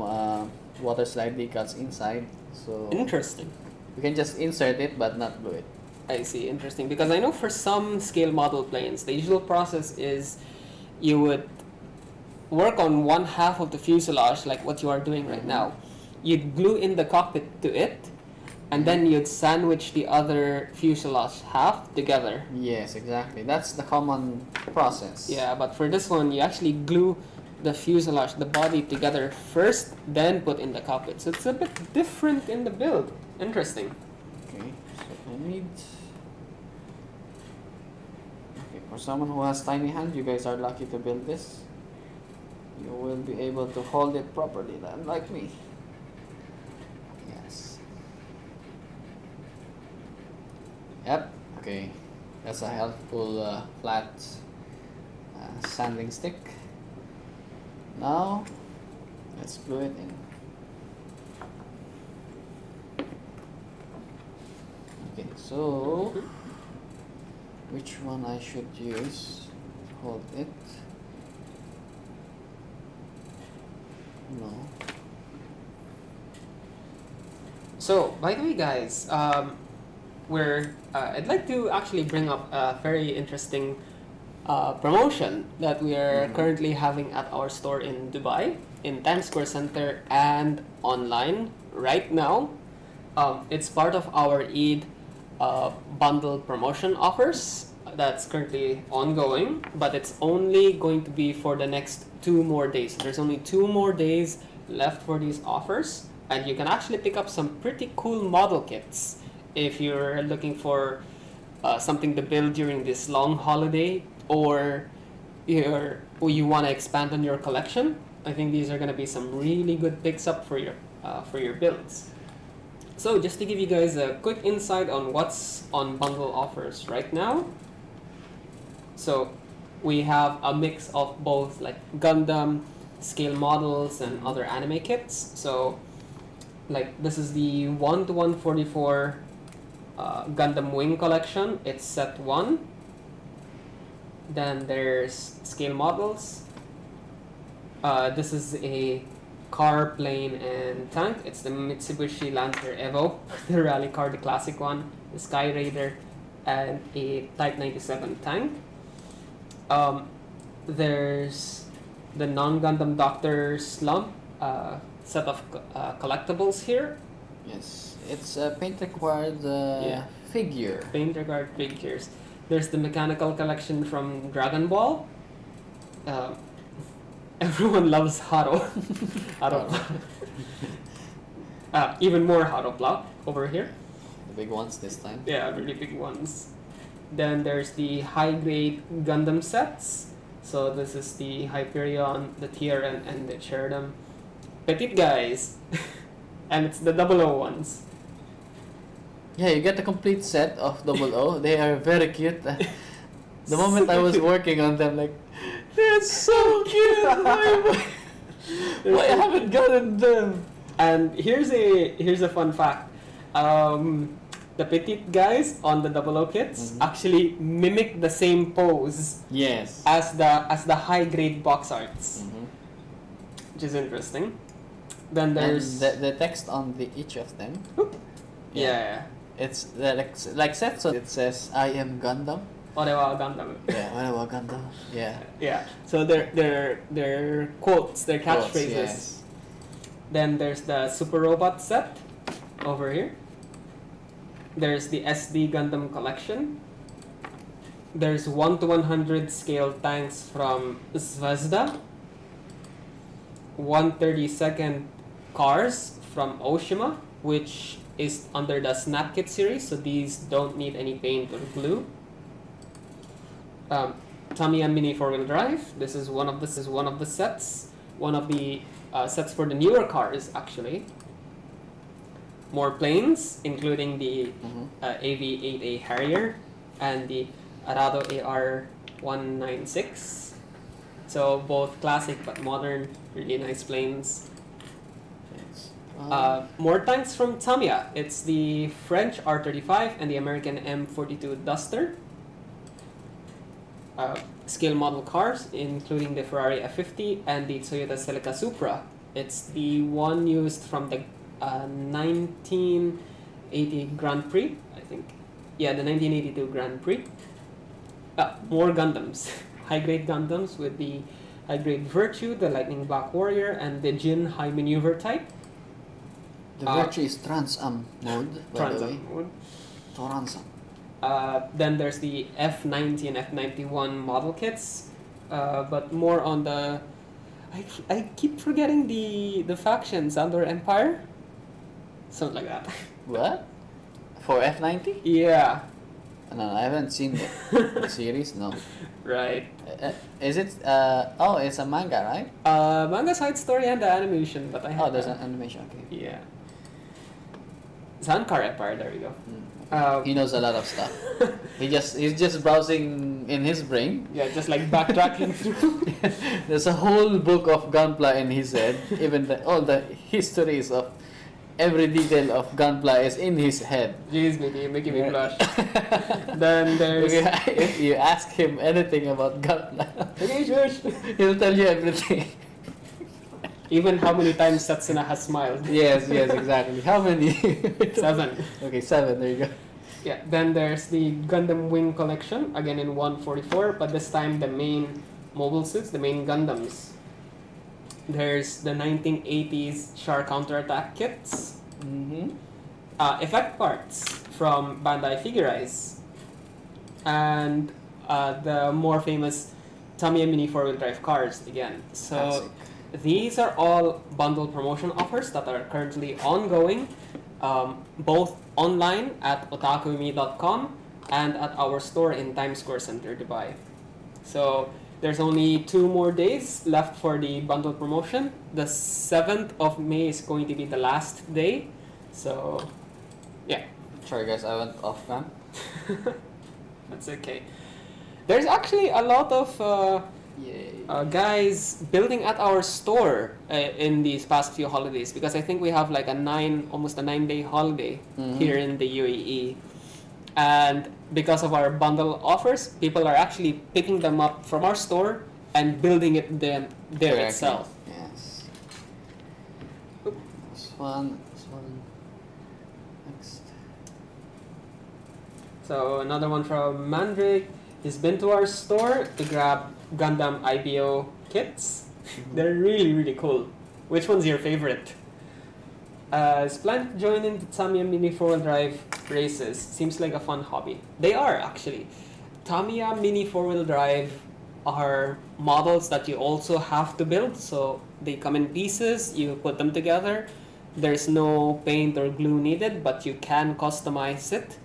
water slide decals inside. So interesting. We can just insert it but not glue it. I see, interesting. Because I know for some scale model planes, the usual process is you would work on one half of the fuselage, like what you are doing right now. You'd glue in the cockpit to it, and then you'd sandwich the other fuselage half together. Yes, exactly. That's the common process. Yeah, but for this one, you actually glue the fuselage, the body together first, then put in the cockpit. So it's a bit different in the build. Interesting. Okay, so I need... Okay, for someone who has tiny hand, you guys are lucky to build this. You will be able to hold it properly, unlike me. Yes. Yep, okay. That's a helpful flat sanding stick. Now, let's glue it in. Okay, so which one I should use? Hold it. No. So, by the way, guys, I'd like to actually bring up a very interesting promotion that we are currently having at our store in Dubai, in Times Square Center, and online right now. It's part of our Eid bundle promotion offers that's currently ongoing, but it's only going to be for the next 2 more days. There's only 2 more days left for these offers, and you can actually pick up some pretty cool model kits if you're looking for something to build during this long holiday, or you want to expand on your collection. I think these are going to be some really good picks up for your builds. So just to give you guys a quick insight on what's on bundle offers right now. So we have a mix of both like Gundam, scale models, and other anime kits. So like this is the 1-144 Gundam Wing collection. It's set 1. Then there's scale models. This is a car, plane, and tank. It's the Mitsubishi Lancer Evo, the rally car, the classic one, the Sky Raider, and a Type 97 tank. There's the non-Gundam Doctor Slump set of collectibles here. Yes, it's a paint required figure. Paint required figures. There's the mechanical collection from Dragon Ball. Everyone loves Haro. Haro. Even more Haro Block over here. The big ones this time. Yeah, really big ones. Then there's the high-grade Gundam sets. So this is the Hyperion, the TRN, and the Cheridam. Petite guys. And it's the 00 ones. Yeah, you get a complete set of 00. They are very cute. The moment I was working on them, like, they're so cute. Why I haven't gotten them? And here's a fun fact. The petite guys on the 00 kits actually mimic the same pose. Yes. As the high grade box arts, which is interesting. Then there's and the text on each of them. Yeah. It's like set, so it says I am Gundam. Orewa Gundam. Yeah, Orewa Gundam. Yeah. Yeah. So they're quotes, they're catchphrases. Yes. Then there's the Super Robot set over here. There's the SD Gundam collection. There's 1-100 scale tanks from Zvezda. 1/32 cars from Oshima, which is under the Snap Kit series, so these don't need any paint or glue. Tamiya Mini 4-wheel drive. This is one of the sets. One of the sets for the newer cars, actually. More planes, including the AV-8A Harrier and the Arado AR-196. So both classic but modern, really nice planes. More tanks from Tamiya. It's the French R35 and the American M42 Duster. Scale model cars, including the Ferrari F50 and the Toyota Celica Supra. It's the one used from the 1989 1980 Grand Prix, I think. Yeah, the 1982 Grand Prix. More Gundams. High-grade Gundams with the high-grade Virtue, the Lightning Black Warrior, and the Jin High Maneuver type. The Virtue is Trans-Am mode, by the way. Mode. Trans-Am. Then there's the F90 and F91 model kits, but more on the... I keep forgetting the factions under Empire. Something like that. What? For F90? Yeah. No, I haven't seen the series, no. Right. Is it, oh, it's a manga, right? Manga side story and the animation, but I have... Oh, there's an animation, okay. Yeah. Zankar Empire, there we go. He knows a lot of stuff. He's just browsing in his brain. Yeah, just like backtracking through. There's a whole book of Gunpla in his head. Even all the histories of every detail of Gunpla is in his head. Jeez, you're making me blush. Then there's... If you ask him anything about Gunpla, Okay, shush. he'll tell you everything. Even how many times Setsuna has smiled. Yes, exactly. How many? 7. Okay, 7. There you go. Yeah, then there's the Gundam Wing collection, again in 144, but this time the main mobile suits, the main Gundams. There's the 1980s Char counterattack kits. Effect parts from Bandai Figurize. And the more famous Tamiya Mini 4-wheel drive cars again. So Classic. these are all bundle promotion offers that are currently ongoing, both online at otakumi.com and at our store in Times Square Center, Dubai. So there's only 2 more days left for the bundle promotion. The 7th of May is going to be the last day. So, yeah. Sorry guys, I went off cam. That's okay. There's actually a lot of guys building at our store in these past few holidays, because I think we have like almost a 9-day holiday here in the UAE. And because of our bundle offers, people are actually picking them up from our store and building it there itself. Yes. This one. Next. So another one from Mandrake. He's been to our store to grab Gundam IBO kits. They're really, really cool. Which one's your favorite? Is planning to join in the Tamiya Mini 4-wheel drive races. Seems like a fun hobby. They are actually. Tamiya Mini 4-wheel drive are models that you also have to build. So they come in pieces, you put them together. There's no paint or glue needed, but you can customize it.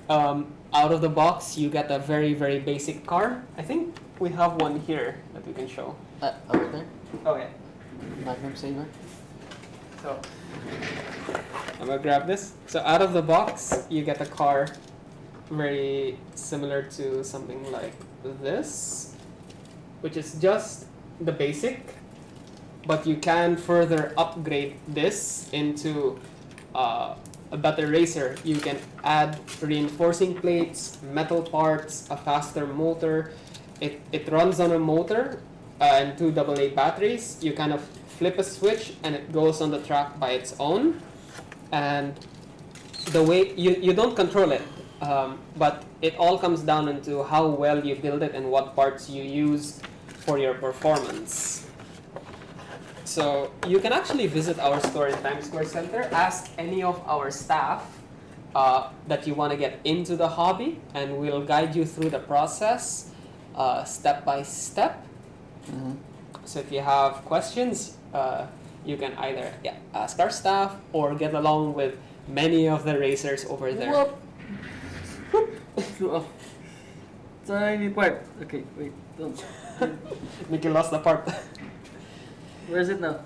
Out of the box, you get a very, very basic car. I think we have one here that we can show. Over there? Okay. Magnum Saber. So, I'm gonna grab this. So out of the box, you get a car very similar to something like this, which is just the basic, but you can further upgrade this into a better racer. You can add reinforcing plates, metal parts, a faster motor. It runs on a motor and 2 AA batteries. You kind of flip a switch and it goes on the track by its own. And the way you don't control it, but it all comes down into how well you build it and what parts you use for your performance. So you can actually visit our store in Times Square Center, ask any of our staff that you want to get into the hobby, and we'll guide you through the process step by step. So if you have questions, you can either ask our staff or get along with many of the racers over there. Whoop. Tiny part. Okay, wait. Don't. Mickey lost the part. Where is it now?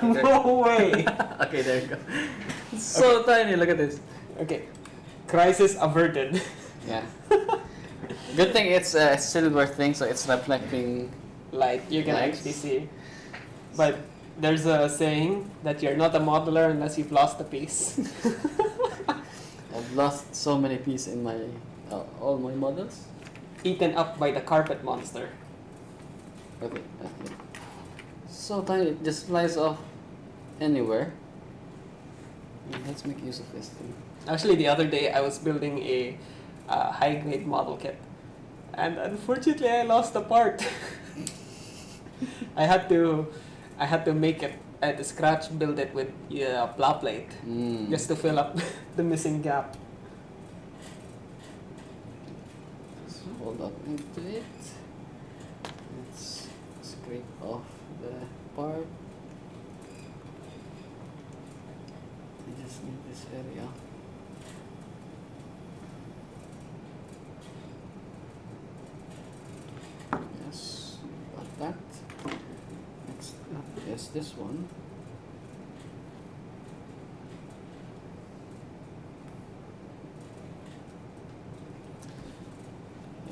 No way! Okay, there you go. It's so tiny, look at this. Okay, crisis averted. Yeah. Good thing it's a silver thing, so it's reflecting. Like, you can lights. actually see. But there's a saying that you're not a modeler unless you've lost a piece. I've lost so many pieces in my all my models. Eaten up by the carpet monster. Okay. So tiny, it just flies off anywhere. Let's make use of this thing. Actually, the other day I was building a high-grade model kit, and unfortunately I lost a part. I had to make it. I had to scratch build it with plow plate just to fill up the missing gap. Let's hold up into it. Let's scrape off the part. I just need this area. Yes, got that. Next up is this one.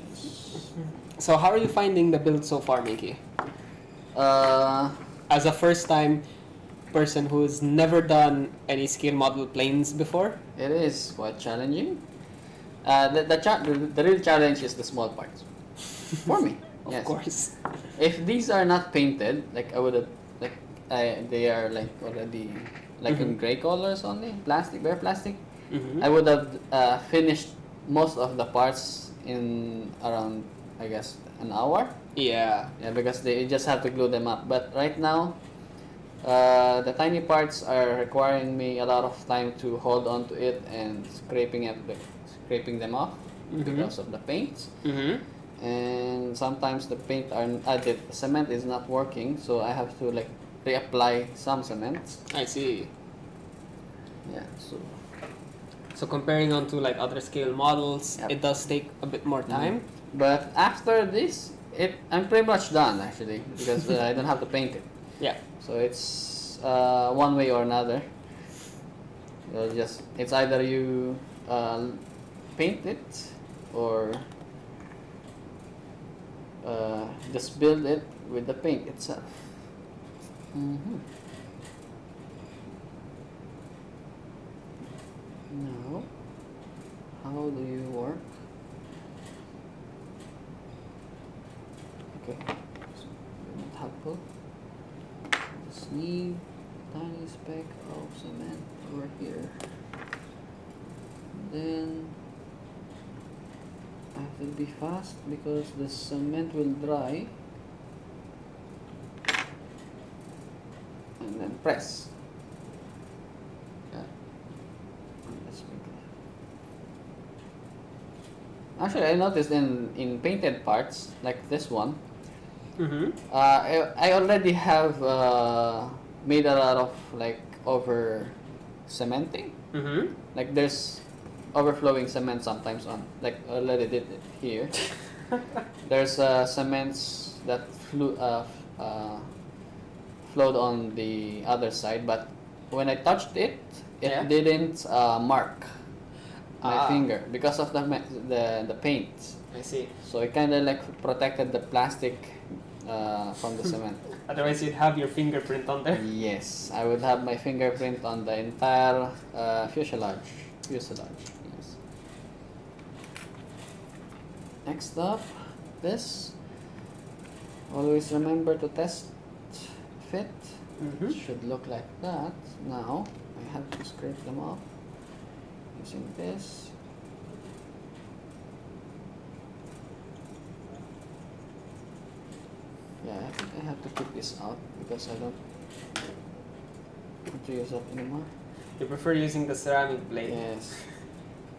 Yes. So how are you finding the build so far, Miki? Uh, As a first-time person who's never done any scale model planes before? it is quite challenging. The real challenge is the small parts. For me, Of yes. course. If these are not painted, like I would have, like they are like already like in gray colors only, plastic, bare plastic. Mm-hmm. I would have finished most of the parts in around, I guess, an hour. Yeah. Yeah, because they just have to glue them up. But right now, the tiny parts are requiring me a lot of time to hold on to it and scraping them off because of the paint. Mm-hmm. And sometimes the paint the cement is not working, so I have to like reapply some cement. I see. Yeah, so So comparing on to like other scale models, Yep. it does take a bit more time. but after this, I'm pretty much done actually because I don't have to paint it. Yeah. So it's one way or another. It's either you paint it or just build it with the paint itself. Now, how do you work? Okay, so not helpful. Just need tiny speck of cement over here. Then I have to be fast because the cement will dry. And then press. Yeah. Let's make it. Actually, I noticed in painted parts like this one, Mm-hmm. I already have made a lot of like over cementing. Mm-hmm. Like there's overflowing cement sometimes on. Like I already did it here. There's cements that flowed on the other side, but when I touched it, it Yeah. didn't mark my Ah. finger because of the paint. I see. So it kind of like protected the plastic from the cement. Otherwise, you'd have your fingerprint on there. Yes, I would have my fingerprint on the entire fuselage. Yes. Next up, this. Always remember to test fit. Mm-hmm. It should look like that. Now I have to scrape them off using this. Yeah, I think I have to keep this out because I don't want to use it anymore. You prefer using the ceramic blade. Yes.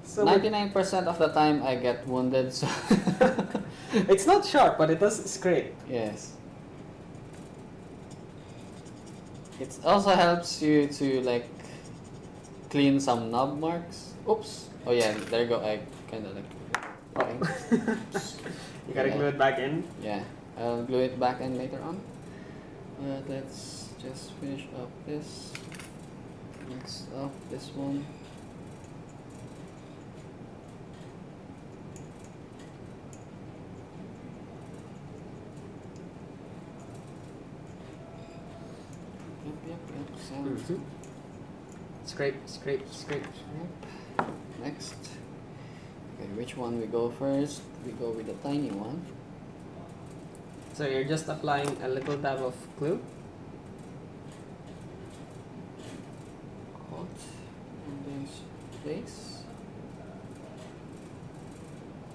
So with- 99% of the time I get wounded, so it's not sharp, but it does scrape. yes. It also helps you to like clean some knob marks. Oops. Oh yeah, there you go. I kind of like. You gotta glue it back in. Yeah, I'll glue it back in later on. But let's just finish up this. Next up, this one. Yep. Sounds Mm-hmm. Scrape. Scrape. Next. Okay, which one we go first? We go with the tiny one. So you're just applying a little dab of glue. Hot. place.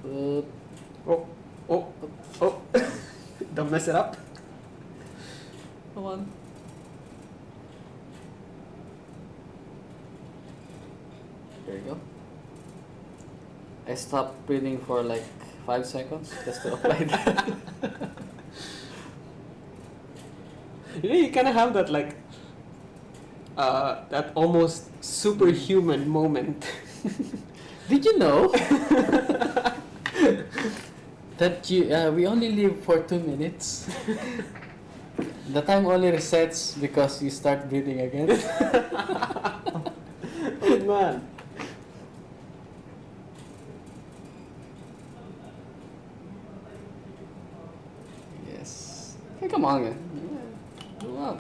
Put. Oh. Don't mess it up. Come on. There you go. I stopped breathing for like 5 seconds just to apply that. You kind of have that like that almost superhuman moment. Did you know that we only live for 2 minutes? The time only resets because you start breathing again. Oh man. Yes. Hey, come on, man. Go up.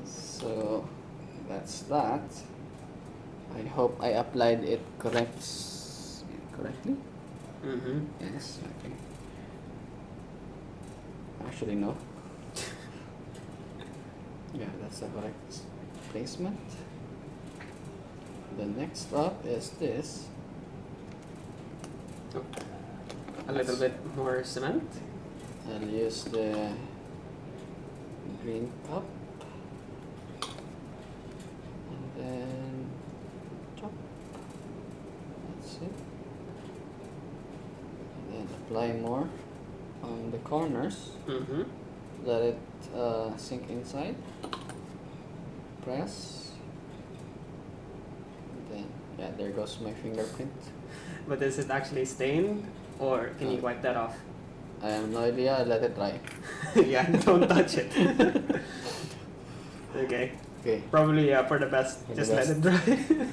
So that's that. I hope I applied it correctly. Mm-hmm. Yes. Okay. Actually, no. Yeah, that's the correct placement. The next up is this. Oh. A little bit more cement. I'll use the green cup. And then chop. That's it. And then apply more on the corners. Mm-hmm. Let it sink inside. Press. And then, yeah, there goes my fingerprint. But is it actually stained, or can you wipe that off? I have no idea. I'll let it dry. Yeah, don't touch it. Okay. Okay. Probably for the best. For the Just let best. it dry.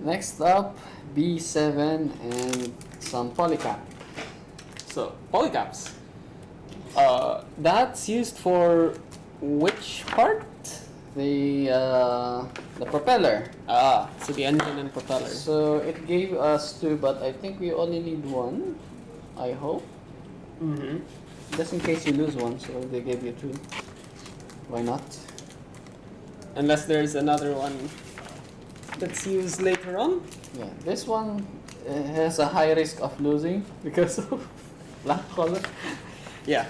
Next up, B7 and some polycap. So polycaps. That's used for which part? The propeller. So the engine and propeller. So it gave us 2, but I think we only need 1. I hope. Mm-hmm. Just in case you lose one, so they gave you 2. Why not? Unless there's another one that's used later on. Yeah, this one has a high risk of losing because of black color. Yeah.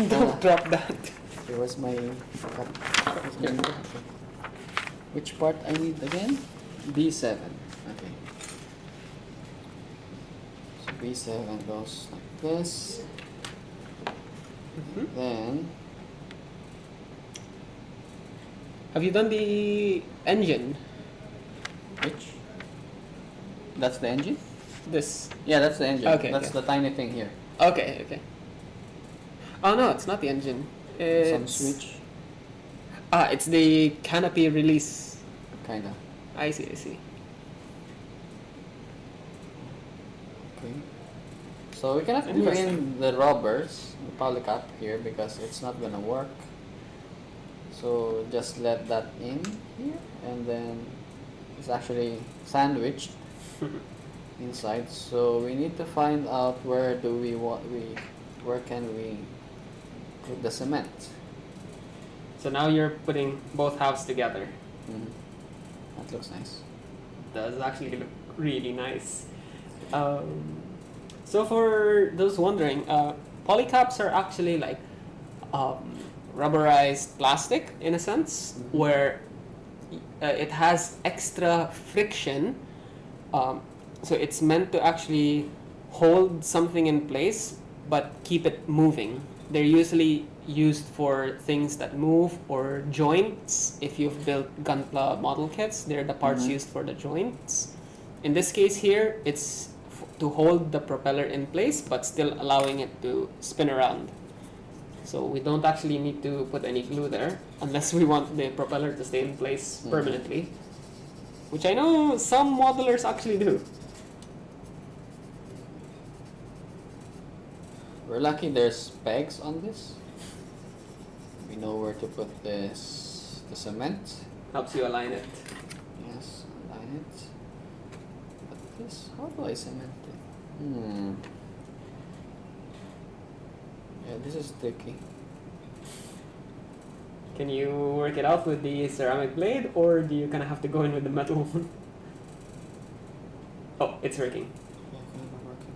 Don't drop that. Here was my cup. Which part I need again? B7. Okay. So B7 goes like this. Mm-hmm. Then Have you done the engine? which? That's the engine? This. Yeah, that's the engine. Okay, That's okay. the tiny thing here. Okay. Oh no, it's not the engine. Some It's switch, it's the canopy release. kinda. I see. Okay. So we cannot glue in the rubbers, the polycap here because it's not gonna work. So just let that in here, and then it's actually sandwiched inside. So we need to find out where can we put the cement. So now you're putting both halves together. Mhm. That looks nice. Does actually look really nice. So for those wondering, polycaps are actually like rubberized plastic in a sense, Mhm. where it has extra friction. So it's meant to actually hold something in place but keep it moving. They're usually used for things that move or joints. If you've built Gunpla model kits, they're the parts Mhm. used for the joints. In this case here, it's to hold the propeller in place but still allowing it to spin around. So we don't actually need to put any glue there unless we want the propeller to stay in place Mhm. permanently, which I know some modelers actually do. We're lucky there's pegs on this. We know where to put the cement. Helps you align it. Yes, align it. But this, how do I cement it? Yeah, this is tricky. Can you work it out with the ceramic blade, or do you kind of have to go in with the metal one? Oh, it's working. Yeah, kind of working.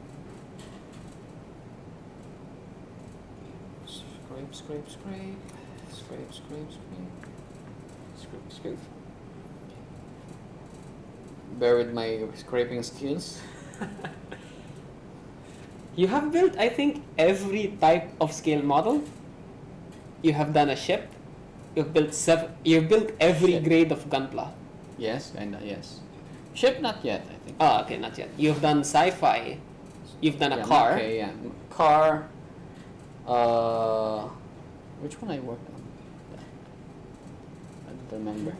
Scrape, scrape, scrape. Scrape, scrape, scrape. Scrape, scrape. Bear with my scraping skills. You have built, I think, every type of scale model. You have done a ship. You've built You've built every Ship. grade of gunpla. Yes, kinda, yes. Ship, not yet, I think. Oh, okay, not yet. You've done sci-fi. You've done a Yeah, car. Okay, yeah. Car. Which one I worked on? I don't remember.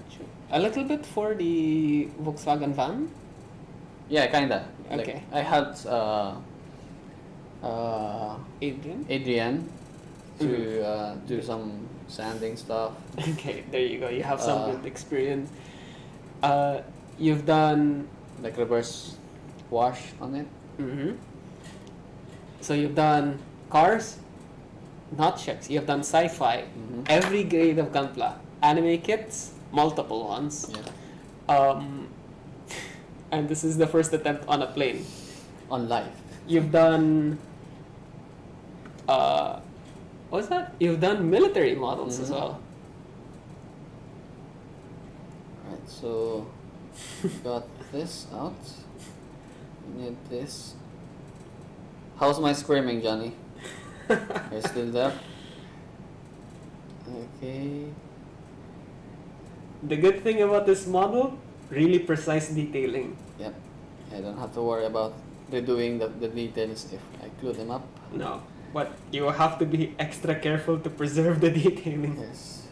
A little bit for the Volkswagen van. Yeah, kinda. Okay. Like, I had Adrian. to do some sanding stuff. Okay, there you go. You have some Uh, good experience. You've done. Like reverse wash on it. Mm-hmm. So you've done cars, not ships. You've done sci-fi. Mm-hmm. Every grade of gunpla. Anime kits, multiple ones. Yeah. And this is the first attempt on a plane. On life. You've done. What's that? You've done military models as Mhm. well. Alright, so got this out. We need this. How's my screaming, Johnny? Are you still there? Okay. The good thing about this model, really precise detailing. Yep. I don't have to worry about redoing the details if I glue them up. No, but you have to be extra careful to preserve the detailing. Yes.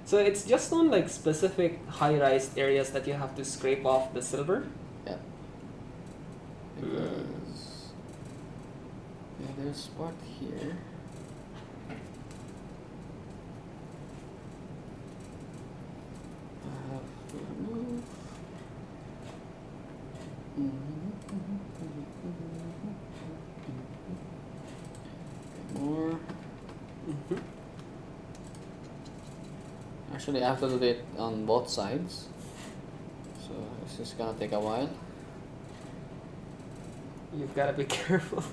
So it's just on like specific high-rise areas that you have to scrape off the silver. Yep. Because yeah, there's part here. I have to remove. More. Mm-hmm. Actually, I have to do it on both sides, so it's just gonna take a while. You've got to be careful.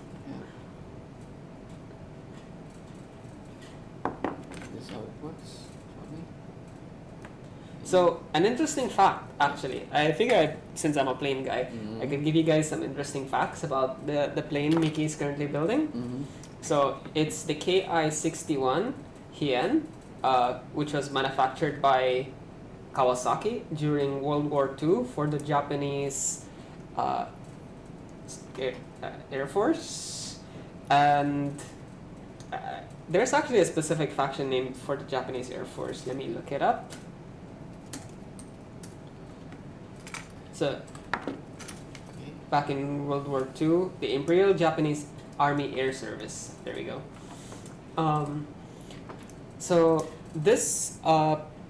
Yeah. This is how it works for me. So an interesting fact, actually, I figure since I'm a plane guy, Mhm. I could give you guys some interesting facts about the plane Mickey is currently building. Mm-hmm. So it's the Ki-61 Hien, which was manufactured by Kawasaki during World War II for the Japanese Air Force. And there's actually a specific faction named for the Japanese Air Force. Let me look it up. So Okay. back in World War II, the Imperial Japanese Army Air Service. There we go. So this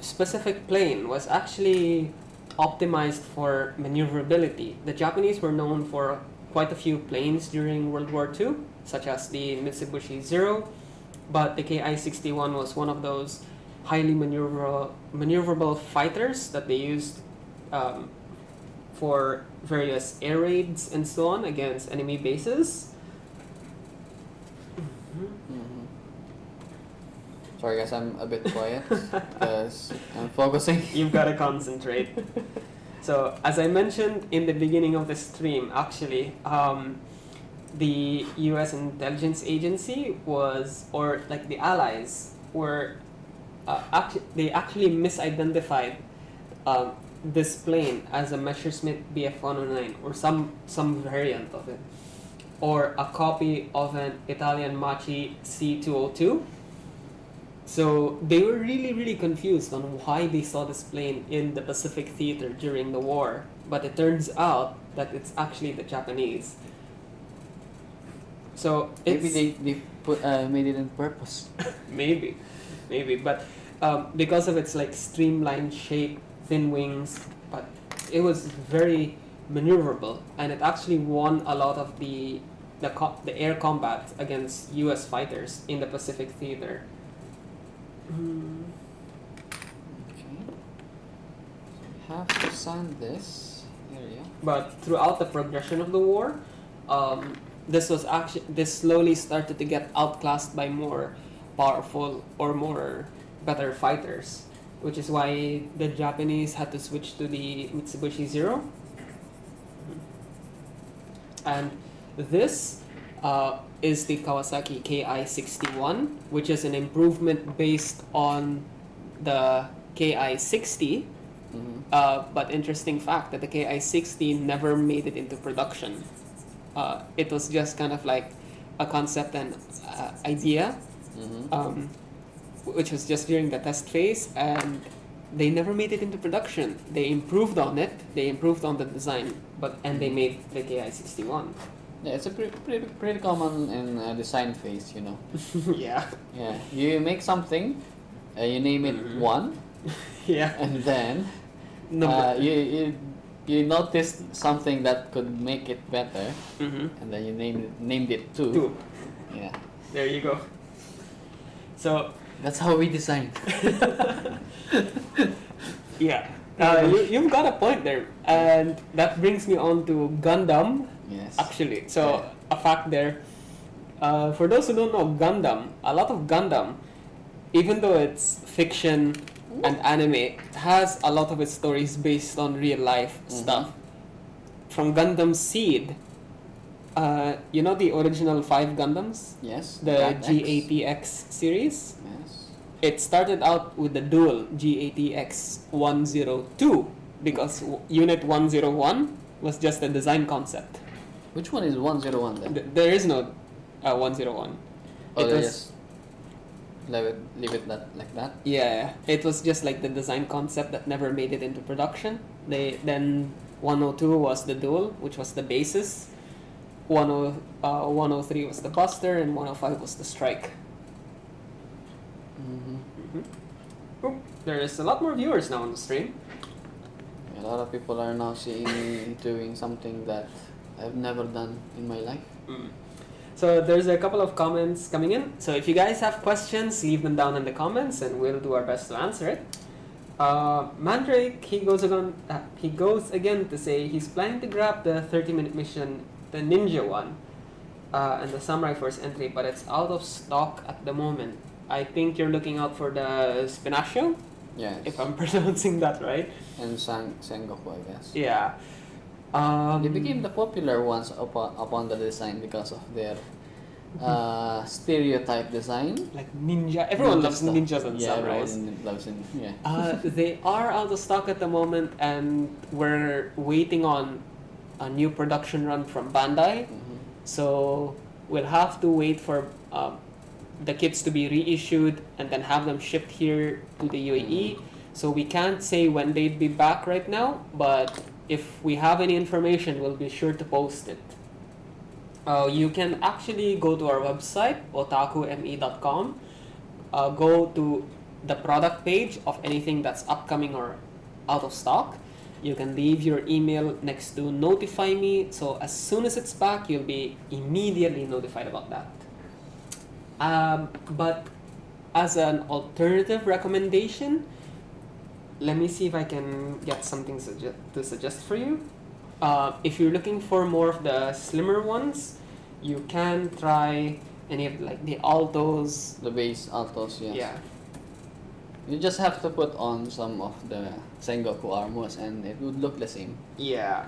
specific plane was actually optimized for maneuverability. The Japanese were known for quite a few planes during World War II, such as the Mitsubishi Zero, but the Ki-61 was one of those highly maneuverable fighters that they used for various air raids and so on against enemy bases. Mm-hmm. Sorry guys, I'm a bit quiet because I'm focusing. You've got to concentrate. So, as I mentioned in the beginning of the stream, actually, the U.S. intelligence agency was, or like the Allies, were, they actually misidentified this plane as a Messerschmitt Bf-109 or some variant of it, or a copy of an Italian Machi C202. So they were really confused on why they saw this plane in the Pacific theater during the war, but it turns out that it's actually the Japanese. So Maybe it's, they put made it on purpose. maybe, but because of its like streamlined shape, thin wings, but it was very maneuverable, and it actually won a lot of the the air combat against U.S. fighters in the Pacific theater. Okay. So we have to sand this area. But throughout the progression of the war, this slowly started to get outclassed by more powerful or better fighters, which is why the Japanese had to switch to the Mitsubishi Zero. And this is the Kawasaki Ki-61, which is an improvement based on the Ki-60. But interesting fact that the Ki-60 never made it into production. It was just kind of like a concept and idea, which was just during the test phase, and they never made it into production. They improved on it, they improved on the design, and they made the Ki-61. Yeah, it's a pretty common in design phase, you know. Yeah. Yeah, you make something, you name it one, Yeah. and then you noticed something that could make it better, and then you named it two. Two. Yeah, There you go. So that's how we design. yeah, you've got a point there, and that brings me on to Gundam. Yes. Actually, so a fact there. For those who don't know Gundam, a lot of Gundam, even though it's fiction and anime, has a lot of its stories based on real life stuff. From Gundam Seed, you know the original 5 Gundams? Yes. The GATX series? Yes. It started out with the dual GATX 102 because Unit 101 was just a design concept. Which one is 101 then? There is no 101. Oh, It they was- just leave it like that. Yeah, it was just like the design concept that never made it into production. Then 102 was the dual, which was the basis. 103 was the buster, and 105 was the strike. Oop, there is a lot more viewers now on the stream. A lot of people are now seeing me doing something that I've never done in my life. So there's a couple of comments coming in. So if you guys have questions, leave them down in the comments, and we'll do our best to answer it. Mandrake, he goes again to say he's planning to grab the 30-minute mission, the ninja one, and the samurai first entry, but it's out of stock at the moment. I think you're looking out for the Spinaccio, Yes. if I'm pronouncing that right. And Sengoku, I guess. Yeah. They became the popular ones upon the design because of their stereotype design. like ninja. Everyone loves stuff. ninjas and yeah, samurais. everyone loves it. Yeah. They are out of stock at the moment, and we're waiting on a new production run from Bandai. So we'll have to wait for the kits to be reissued and then have them shipped here to the UAE. So we can't say when they'd be back right now, but if we have any information, we'll be sure to post it. You can actually go to our website, otakume.com, go to the product page of anything that's upcoming or out of stock. You can leave your email next to notify me, so as soon as it's back, you'll be immediately notified about that. But as an alternative recommendation, let me see if I can get something to suggest for you. If you're looking for more of the slimmer ones, you can try any of like the altos. The base altos, yes. Yeah. You just have to put on some of the Sengoku armors and it would look the same. Yeah.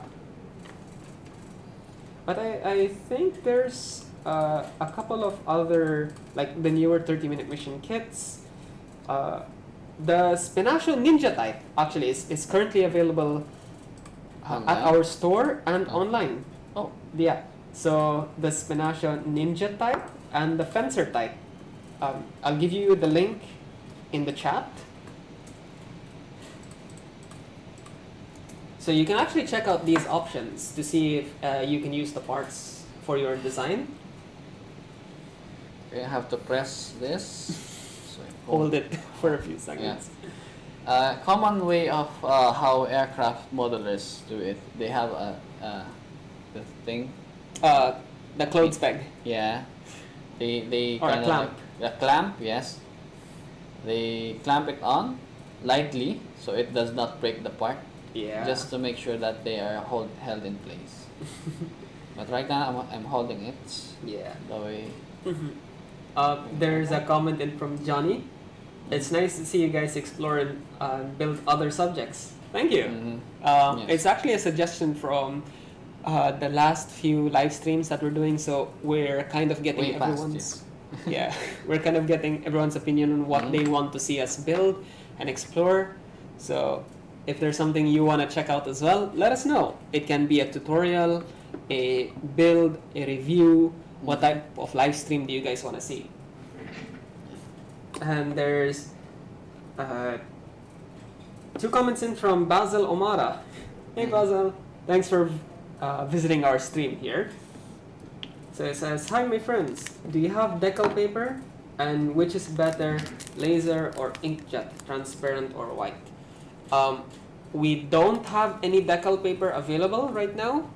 But I think there's a couple of other, like the newer 30-minute mission kits. The Spinaccio Ninja type actually is currently available at our store and online. Oh. Yeah. So the Spinaccio Ninja type and the Fencer type. I'll give you the link in the chat. So you can actually check out these options to see if you can use the parts for your design. You have to press this. So Hold it for a few seconds. Common way of how aircraft modelers do it. They have the thing. The clothes peg. Yeah. They Or a kind of clamp. like, a clamp, yes. They clamp it on lightly so it does not break the part. Yeah. Just to make sure that they are held in place. But right now I'm holding it Yeah. the way. There's a comment in from Johnny. It's nice to see you guys explore and build other subjects. Thank you. Yes. It's actually a suggestion from the last few live streams that we're doing. So we're kind of getting Way past, everyone's yeah, we're kind of getting everyone's opinion on what they want to see us build and explore. So if there's something you want to check out as well, let us know. It can be a tutorial, a build, a review. What type of live stream do you guys want to see? And there's 2 comments in from Basil Omara. Hey Basil, thanks for visiting our stream here. So it says, hi my friends, do you have decal paper? And which is better, laser or inkjet, transparent or white? We don't have any decal paper available right now.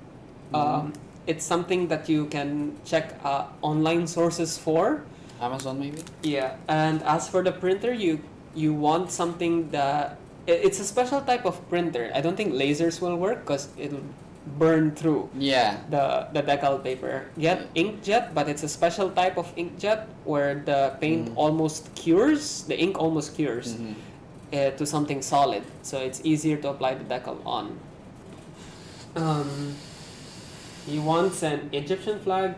It's something that you can check online sources for. Amazon maybe? Yeah, and as for the printer, you want something that it's a special type of printer. I don't think lasers will work because it'll burn through the decal paper. Get inkjet, but it's a special type of inkjet where the paint almost cures, the ink almost cures to something solid, so it's easier to apply the decal on. He wants an Egyptian flag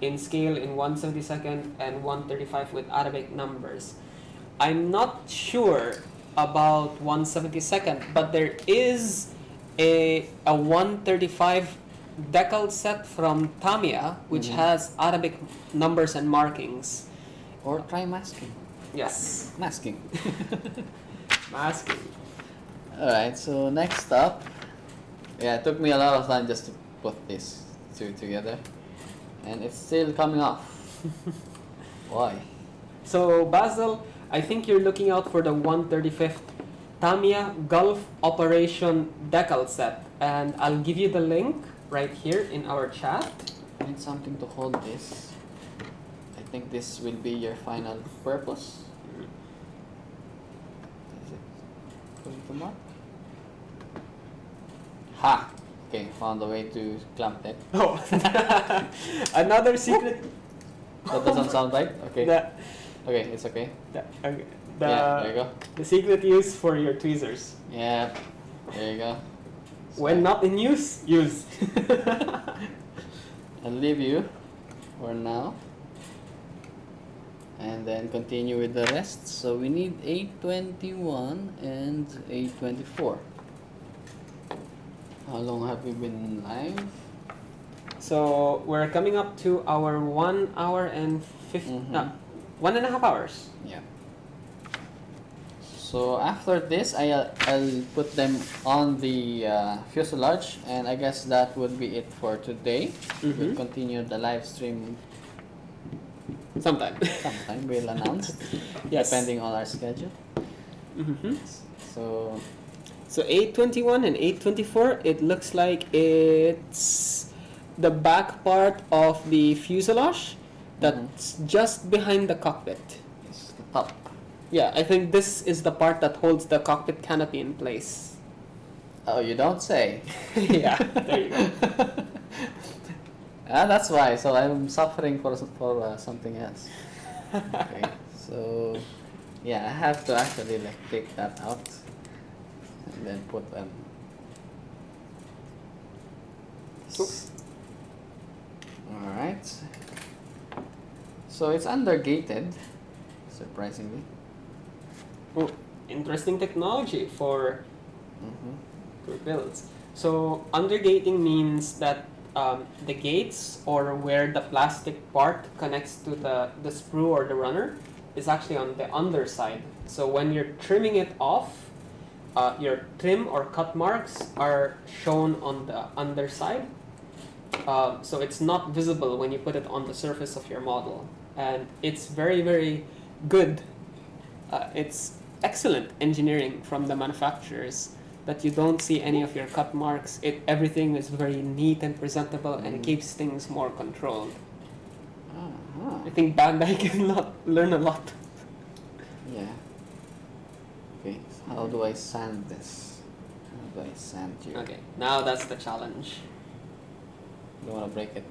in scale in 1/72 and 1/35 with Arabic numbers. I'm not sure about 1/72, but there is a 1/35 decal set from Tamiya which has Arabic numbers and markings. Or try masking. Yes. Masking. Masking. Alright, so next up, it took me a lot of time just to put these two together. And it's still coming off. Why? So Basil, I think you're looking out for the 1/35th Tamiya Gulf Operation decal set, and I'll give you the link right here in our chat. I need something to hold this. I think this will be your final purpose. Is it going to mark? Ha! Okay, found a way to clamp it. Oh, another secret. That doesn't sound right? Okay. Okay, it's okay. Okay. Yeah, there you go. The secret use for your tweezers. Yeah, there you go. So When not in use, use. I'll leave you for now. And then continue with the rest. So we need 821 and 824. How long have we been live? So we're coming up to our 1 hour and 1.5 hours. Yeah. So after this, I'll put them on the fuselage, and I guess that would be it for today. We'll continue the live stream Sometime. we'll announce, depending on our schedule. So 821 and 824, it looks like it's the back part of the fuselage that's just behind the cockpit. It's the top. Yeah, I think this is the part that holds the cockpit canopy in place. Oh, you don't say. Yeah, there you go. That's why. So I'm suffering for something else. Okay. So yeah, I have to actually like take that out and then put them. All right. So it's undergated, surprisingly. Oh, interesting technology for builds. So undergating means that the gates, or where the plastic part connects to the sprue or the runner, is actually on the underside. So when you're trimming it off, your trim or cut marks are shown on the underside. So it's not visible when you put it on the surface of your model. And it's very, very good. It's excellent engineering from the manufacturers that you don't see any of your cut marks. Everything is very neat and presentable and keeps things more controlled. I think Bandai can learn a lot. Yeah. Okay, so how do I sand this? How do I sand you? Okay, now that's the challenge. Don't want to break it.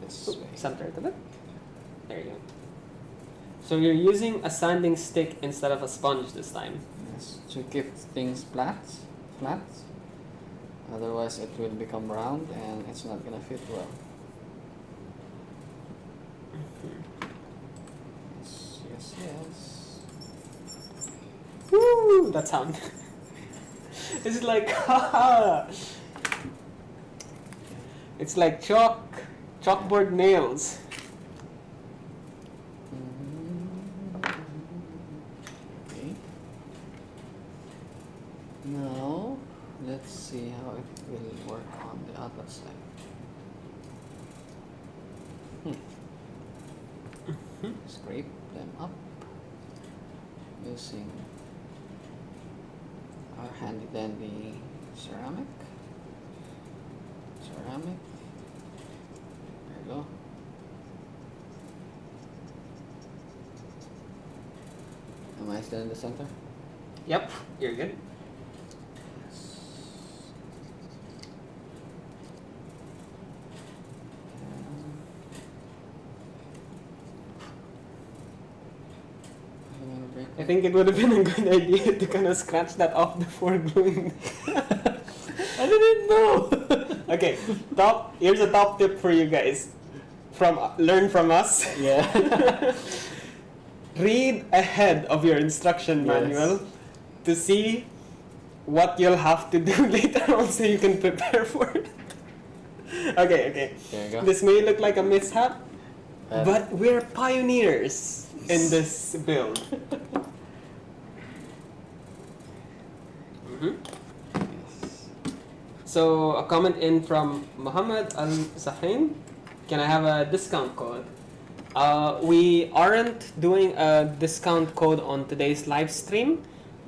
This way. Center it a bit. There you go. So you're using a sanding stick instead of a sponge this time. Yes, to keep things flat. Otherwise it will become round and it's not gonna fit well. Yes. Woo! That sound. It's like it's like chalkboard nails. Okay. Now let's see how it will work on the other side. Scrape them up using our handy dandy ceramic. There you go. Am I still in the center? Yep, you're good. I think it would have been a good idea to kind of scratch that off before gluing. I didn't know. Okay, here's a top tip for you guys. Learn from us. Yeah. Read ahead of your instruction manual to see what you'll have to do later on so you can prepare for it. Okay. There you go. This may look like a mishap, but we're pioneers in this build. Yes. So a comment in from Muhammad Al-Zahin. Can I have a discount code? We aren't doing a discount code on today's live stream,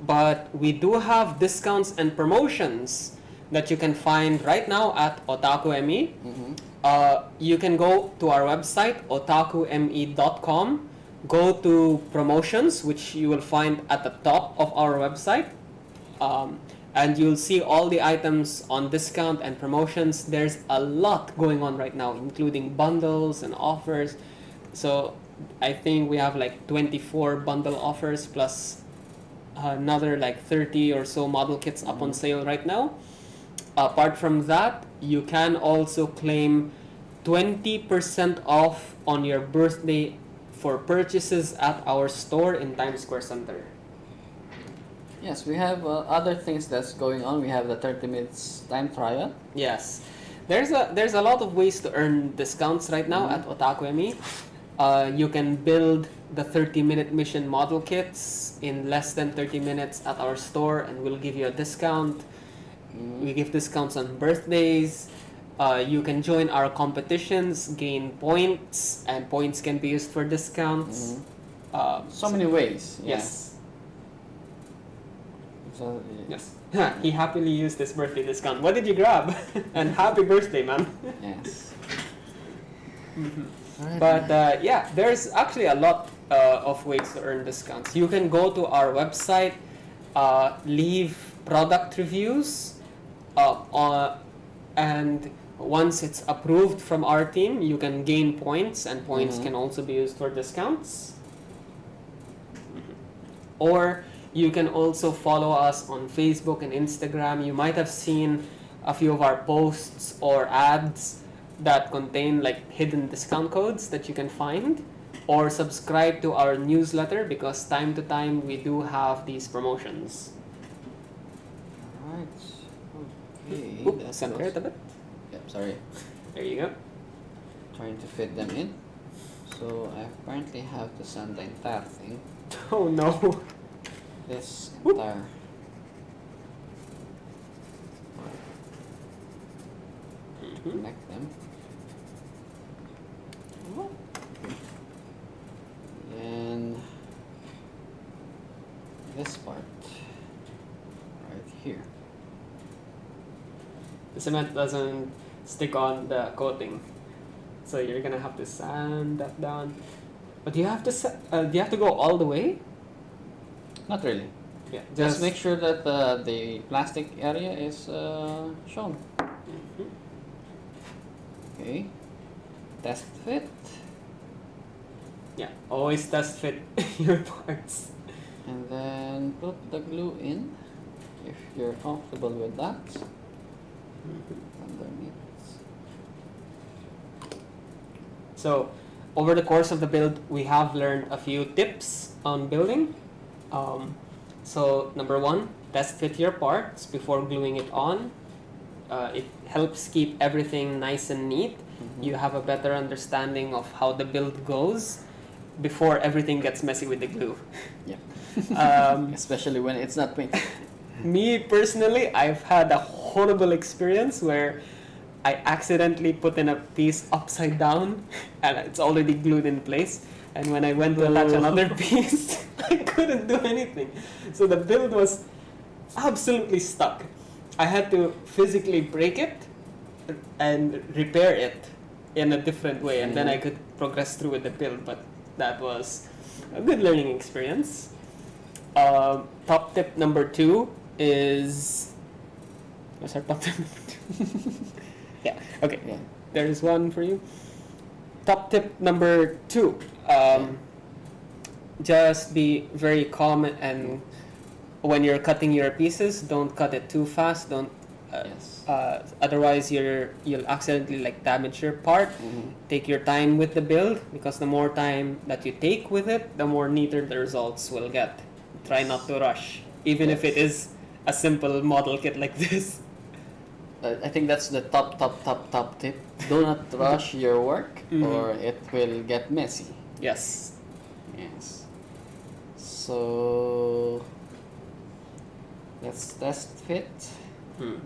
but we do have discounts and promotions that you can find right now at Otaku.me. You can go to our website, otakume.com, go to promotions, which you will find at the top of our website, and you'll see all the items on discount and promotions. There's a lot going on right now, including bundles and offers. So I think we have like 24 bundle offers plus another like 30 or so model kits up on sale right now. Apart from that, you can also claim 20% off on your birthday for purchases at our store in Times Square Center. Yes, we have other things that's going on. We have the 30 minutes time trial. Yes, there's a lot of ways to earn discounts right now at Otaku.me. You can build the 30-minute mission model kits in less than 30 minutes at our store, and we'll give you a discount. We give discounts on birthdays. You can join our competitions, gain points, and points can be used for discounts. So many ways. Yeah. Yes. So, Yes. He happily used his birthday discount. What did you grab? And happy birthday, man. Yes. But yeah, there's actually a lot of ways to earn discounts. You can go to our website, leave product reviews, and once it's approved from our team, you can gain points, and points can also be used for discounts. Or you can also follow us on Facebook and Instagram. You might have seen a few of our posts or ads that contain like hidden discount codes that you can find, or subscribe to our newsletter because time to time we do have these promotions. Alright. Okay. Oop, center it a bit. Yep, sorry. There you go. Trying to fit them in. So I apparently have to sand the entire thing. Oh no. This entire. Connect them. And right here. The cement doesn't stick on the coating, so you're gonna have to sand that down. But you have to do you have to go all the way? Not really. Yeah, Just make sure that the plastic area is shown. Mhm. Okay. Test fit. Yeah, always test fit your parts. And then put the glue in if you're comfortable with that. Underneath. So, over the course of the build, we have learned a few tips on building. So, number one, test fit your parts before gluing it on. It helps keep everything nice and neat. You have a better understanding of how the build goes before everything gets messy with the glue. Yeah. Especially when it's not painted. Me personally, I've had a horrible experience where I accidentally put in a piece upside down and it's already glued in place. And when I went to attach another piece, I couldn't do anything. So the build was absolutely stuck. I had to physically break it and repair it in a different way, and then I could progress through with the build. But that was a good learning experience. Top tip number 2 is... What's our top tip number 2? Yeah, okay. Yeah. There's one for you. Top tip number 2. Just be very calm, and when you're cutting your pieces, don't cut it too fast. Don't. Otherwise, you'll accidentally like damage your part. Take your time with the build, because the more time that you take with it, the more neater the results will get. Try not to rush, even if it is a simple model kit like this. I think that's the top tip. Do not rush your work, or it will get messy. Yes. Yes. So let's test fit.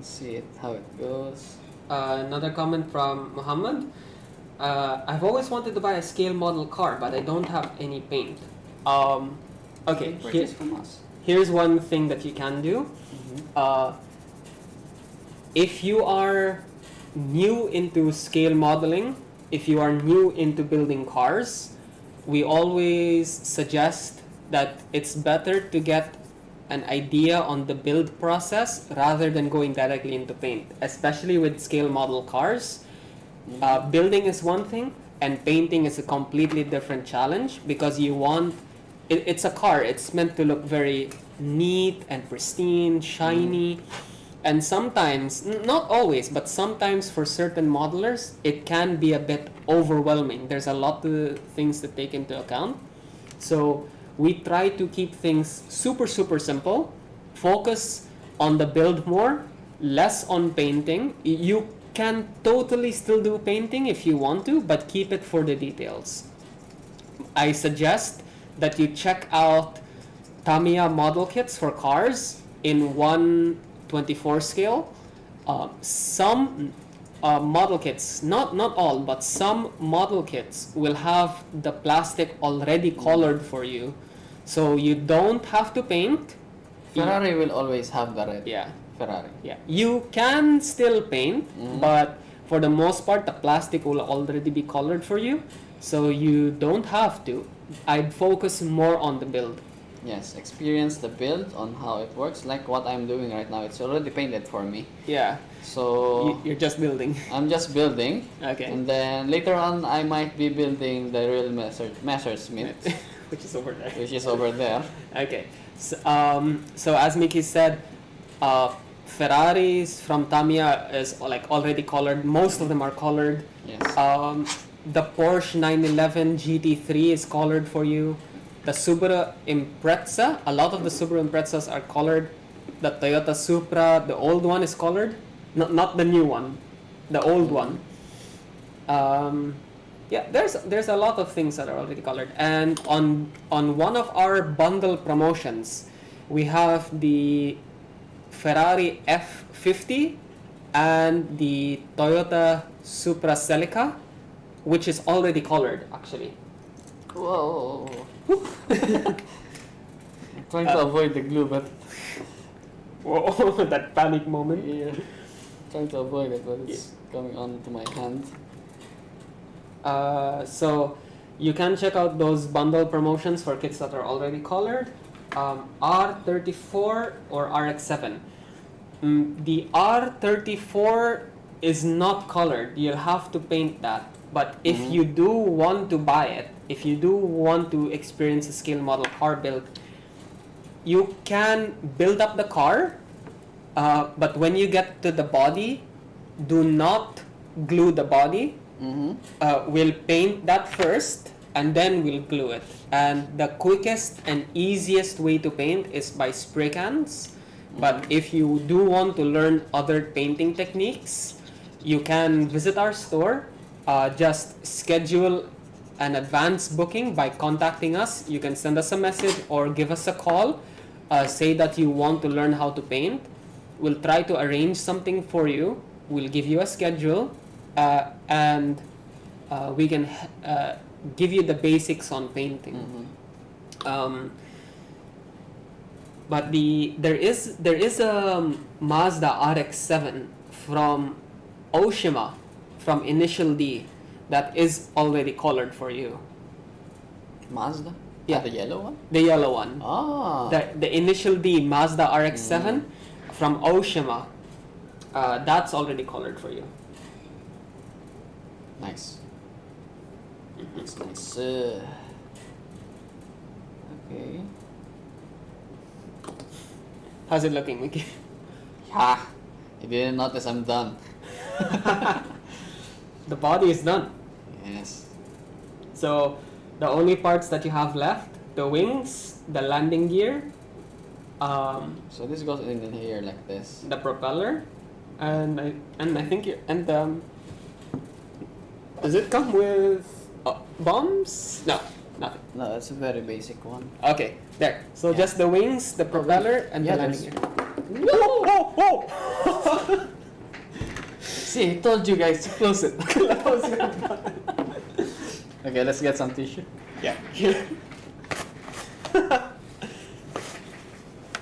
See how it goes. Another comment from Muhammad. I've always wanted to buy a scale model car, but I don't have any paint. Okay, Purchase from us. here's one thing that you can do. If you are new into scale modeling, if you are new into building cars, we always suggest that it's better to get an idea on the build process rather than going directly into paint, especially with scale model cars. Building is one thing, and painting is a completely different challenge, because you want it's a car. It's meant to look very neat and pristine, shiny. And sometimes, not always, but sometimes for certain modelers, it can be a bit overwhelming. There's a lot of things to take into account. So we try to keep things super simple, focus on the build more, less on painting. You can totally still do painting if you want to, but keep it for the details. I suggest that you check out Tamiya model kits for cars in 1/24 scale. Some model kits, not all, but some model kits will have the plastic already colored for you, so you don't have to paint. Ferrari will always have the red. Yeah. Ferrari. Yeah, you can still paint, but for the most part, the plastic will already be colored for you, so you don't have to. I'd focus more on the build. Yes, experience the build on how it works, like what I'm doing right now. It's already painted for me. Yeah. So You're just building. I'm just building. Okay. And then later on, I might be building the real Messerschmitt, Which is over there. which is over there. Okay. So as Mickey said, Ferraris from Tamiya is like already colored. Most of them are colored. Yes. The Porsche 911 GT3 is colored for you. The Subaru Impreza, a lot of the Subaru Imprezas are colored. The Toyota Supra, the old one, is colored. Not the new one, the old one. Yeah, there's a lot of things that are already colored. And on one of our bundle promotions, we have the Ferrari F50 and the Toyota Supra Celica, which is already colored actually. Whoa. I'm trying to avoid the glue, but Whoa, that panic moment. Yeah. Trying to avoid it, but it's coming onto my hand. So you can check out those bundle promotions for kits that are already colored. R34 or RX7. The R34 is not colored. You'll have to paint that. But if you do want to buy it, if you do want to experience a scale model car build, you can build up the car, but when you get to the body, do not glue the body. We'll paint that first and then we'll glue it. And the quickest and easiest way to paint is by spray cans. But if you do want to learn other painting techniques, you can visit our store. Just schedule an advance booking by contacting us. You can send us a message or give us a call. Say that you want to learn how to paint. We'll try to arrange something for you. We'll give you a schedule, and we can give you the basics on painting. But there is a Mazda RX-7 from Oshima, from Initial D, that is already colored for you. Mazda? Yeah. The yellow one? The yellow one. Ah. The Initial D Mazda RX-7 from Oshima, that's already colored for you. Nice. Nice. Okay. How's it looking, Mickey? Ha! If you didn't notice, I'm done. The body is done. Yes. So the only parts that you have left, the wings, the landing gear, So this goes in here like this. the propeller, and I think does it come with bombs? No, nothing. No, that's a very basic one. Okay, there. So Yeah. just the wings, the propeller, and Yeah, the landing gear. Whoa! Whoa! Whoa! See, I told you guys to close it. Okay, let's get some tissue. Yeah.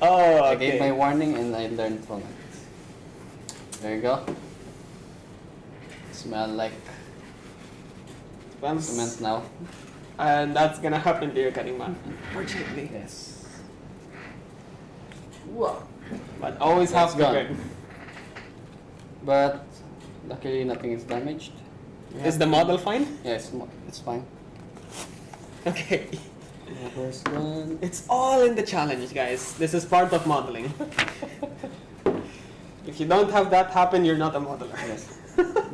Oh, I gave my okay. warning and I learned from it. There you go. Smell like cement now. And that's gonna happen to your cutting mat, unfortunately. Yes. Whoa. But always That's have the gone. good. But luckily nothing is damaged. Is the model fine? Yes, it's fine. Okay. First one. It's all in the challenge, guys. This is part of modeling. If you don't have that happen, you're not a modeler. Yes.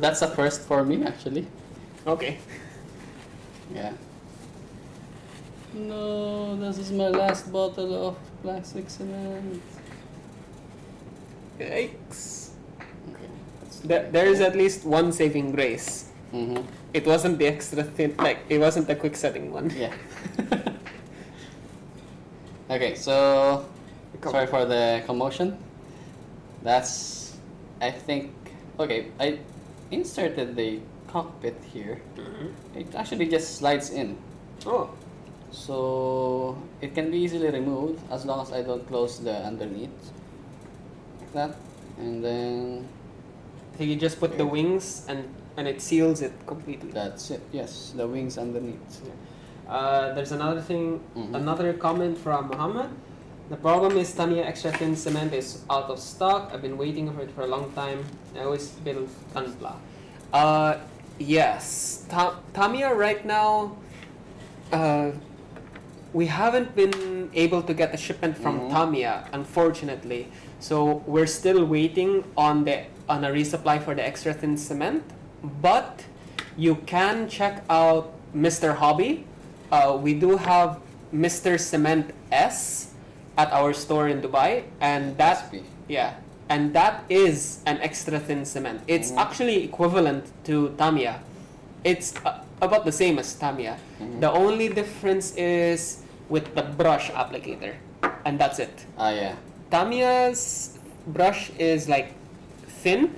That's a first for me actually. Okay. Yeah. No, this is my last bottle of plastic cement. Yikes. Okay. There is at least one saving grace. Mm-hmm. It wasn't the extra thin, like, it wasn't the quick setting one. Yeah. Okay, so sorry for the commotion. That's, I think, okay, I inserted the cockpit here. It actually just slides in. Oh. So it can be easily removed as long as I don't close the underneath. Like that. And then So you just put the wings and it seals it completely. that's it. Yes, the wings underneath. There's another thing, another comment from Muhammad. The problem is Tamiya extra thin cement is out of stock. I've been waiting for it for a long time. I always build Tanbla. Yes, Tamiya right now, we haven't been able to get a shipment from Tamiya, unfortunately. So we're still waiting on a resupply for the extra thin cement. But you can check out Mr. Hobby. We do have Mr. Cement S at our store in Dubai, and that and that is an extra thin cement. It's actually equivalent to Tamiya. It's about the same as Tamiya. The only difference is with the brush applicator, and that's it. Yeah. Tamiya's brush is like thin.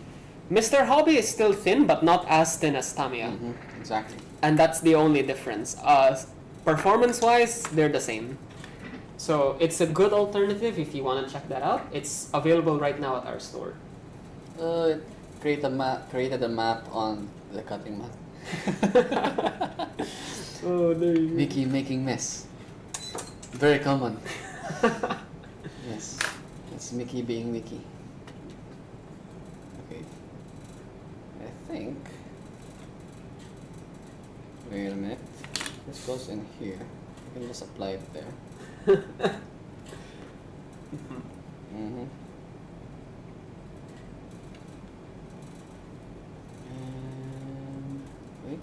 Mr. Hobby is still thin, but not as thin as Tamiya. Exactly. And that's the only difference. Performance-wise, they're the same. So it's a good alternative if you want to check that out. It's available right now at our store. Created a map on the cutting mat. Oh, there you go. Mickey making mess. Very common. Yes, it's Mickey being Mickey. Okay, I think. Wait a minute. This goes in here. You can just apply it there. Mm-hmm. And wait.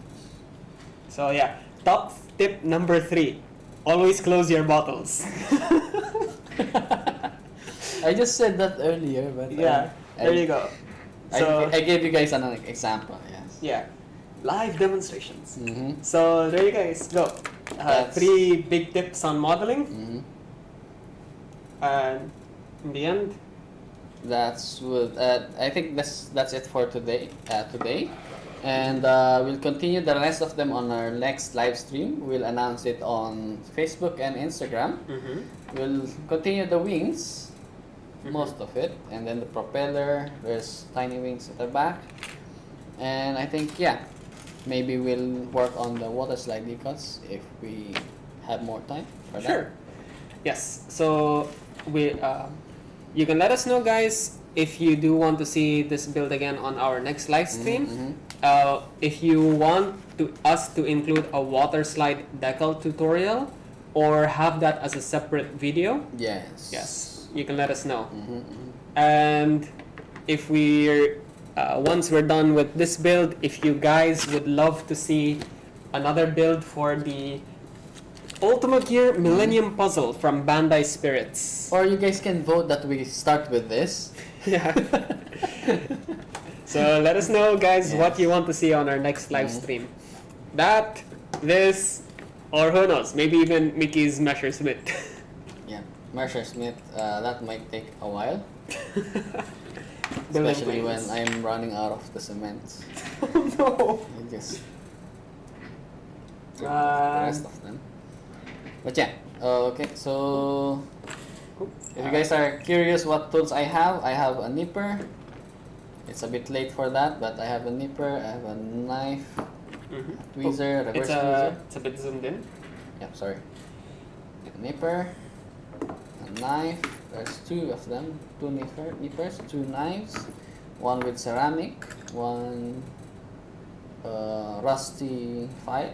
So yeah, top tip number 3: always close your bottles. I just said that earlier, but Yeah, there you go. So I gave you guys an example. Yes. yeah, live demonstrations. Mm-hmm. So there you guys go. That's- 3 big tips on modeling, Mm-hmm. and in the end, That's what I think that's it for today. And we'll continue the rest of them on our next live stream. We'll announce it on Facebook and Instagram. We'll continue the wings, most of it, and then the propeller. There's tiny wings at the back, and I think maybe we'll work on the water slide decals if we have more time for that. sure. Yes. So you can let us know, guys, if you do want to see this build again on our next live stream. Mm-hmm. If you want us to include a water slide decal tutorial or have that as a separate video, Yes. you can let us know. Mm-hmm. And if we're once we're done with this build, if you guys would love to see another build for the Ultimate Gear Millennium Puzzle from Bandai Spirits. Or you guys can vote that we start with this. Yeah. So let us know, guys, what Yes. you want to see on our next live stream. That, this, or who knows, maybe even Mickey's Messerschmitt. Yeah, Messerschmitt. That might take a while, Building especially when planes. I'm running out of the cement. Oh no! I just took the rest of them. But yeah, okay. So if you guys are curious what tools I have a nipper. It's a bit late for that, but I have a nipper. I have a knife, tweezer, reverse tweezer. It's a bit zoomed in. Yeah, sorry. A nipper, a knife. There's 2 of them. 2 nippers, 2 knives. One with ceramic, one rusty file.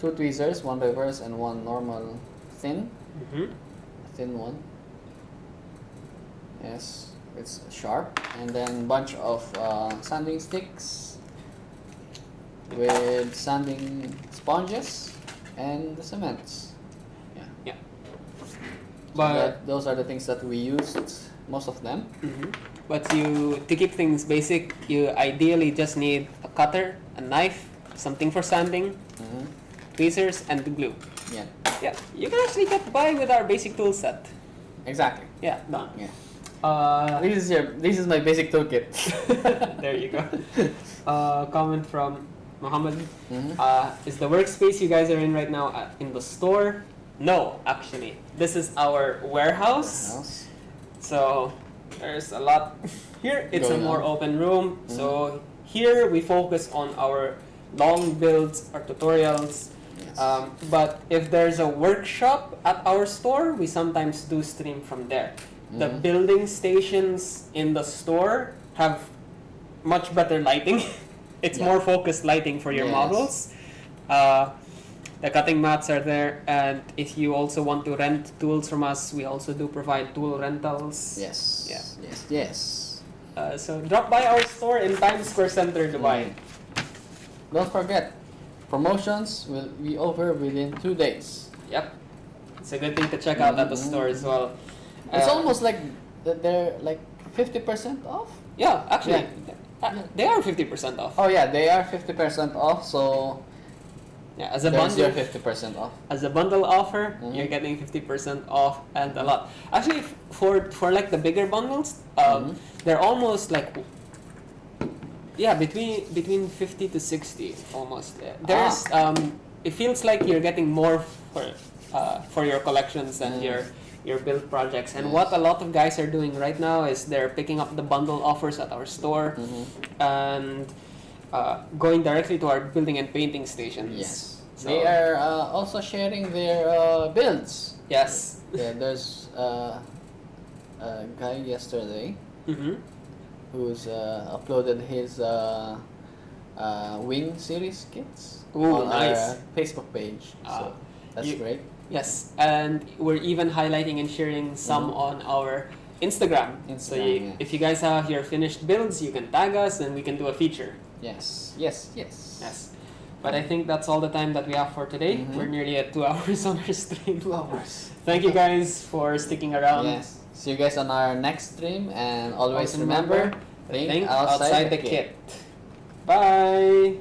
2 tweezers, 1 reverse and 1 normal thin. Thin one. Yes, it's sharp. And then bunch of sanding sticks with sanding sponges and the cements. Yeah. But Those are the things that we used, most of them. But to keep things basic, you ideally just need a cutter, a knife, something for sanding, tweezers, and the glue. Yeah, Yeah, you can actually get by with our basic tool set. exactly. Yeah, done. Yeah. This is my basic toolkit. there you go. Comment from Muhammad. Mhm. Is the workspace you guys are in right now in the store? No, actually. This is our warehouse. So there's a lot here. It's a Going more on. open room. So here we focus on our long builds, our tutorials. Yes. But if there's a workshop at our store, we sometimes do stream from there. The building stations in the store have much better lighting. It's Yeah. more focused lighting for your Yes. models. The cutting mats are there, and if you also want to rent tools from us, we also do provide tool rentals. Yes. Yeah. Yes. So drop by our store in Times Square Center, Dubai. Don't forget, promotions will be over within 2 days. Yep. It's a good thing to check out at the store as well. It's almost like they're like 50% off. Yeah, actually, they are 50% off. Oh yeah, they are 50% off. So Yeah, as a there's bundle, your 50% off. as a bundle offer, Mhm. you're getting 50% off and a lot. Actually, for like the bigger bundles, they're almost like between 50 to 60 almost. There's it feels like you're getting more for for your collections and Mm. your build projects. And Yes. what a lot of guys are doing right now is they're picking up the bundle offers at our store and going directly to our building and painting stations. Yes. So- They are also sharing their builds. Yes. Yeah, there's a guy yesterday Mm-hmm. who's uploaded his wing series kits Ooh, on nice. our Facebook page. So that's you- great. Yes, and we're even highlighting and sharing some on our Instagram. So Instagram, yeah. if you guys have your finished builds, you can tag us and we can do a feature. Yes. Yes. Yes. Yes. But I think that's all the time that we have for today. Mhm. We're nearly at 2 hours on our stream. 2 hours. Thank you guys for sticking around. Yes. See you guys on our next stream, and always Also remember, think Think outside the kit. Bye.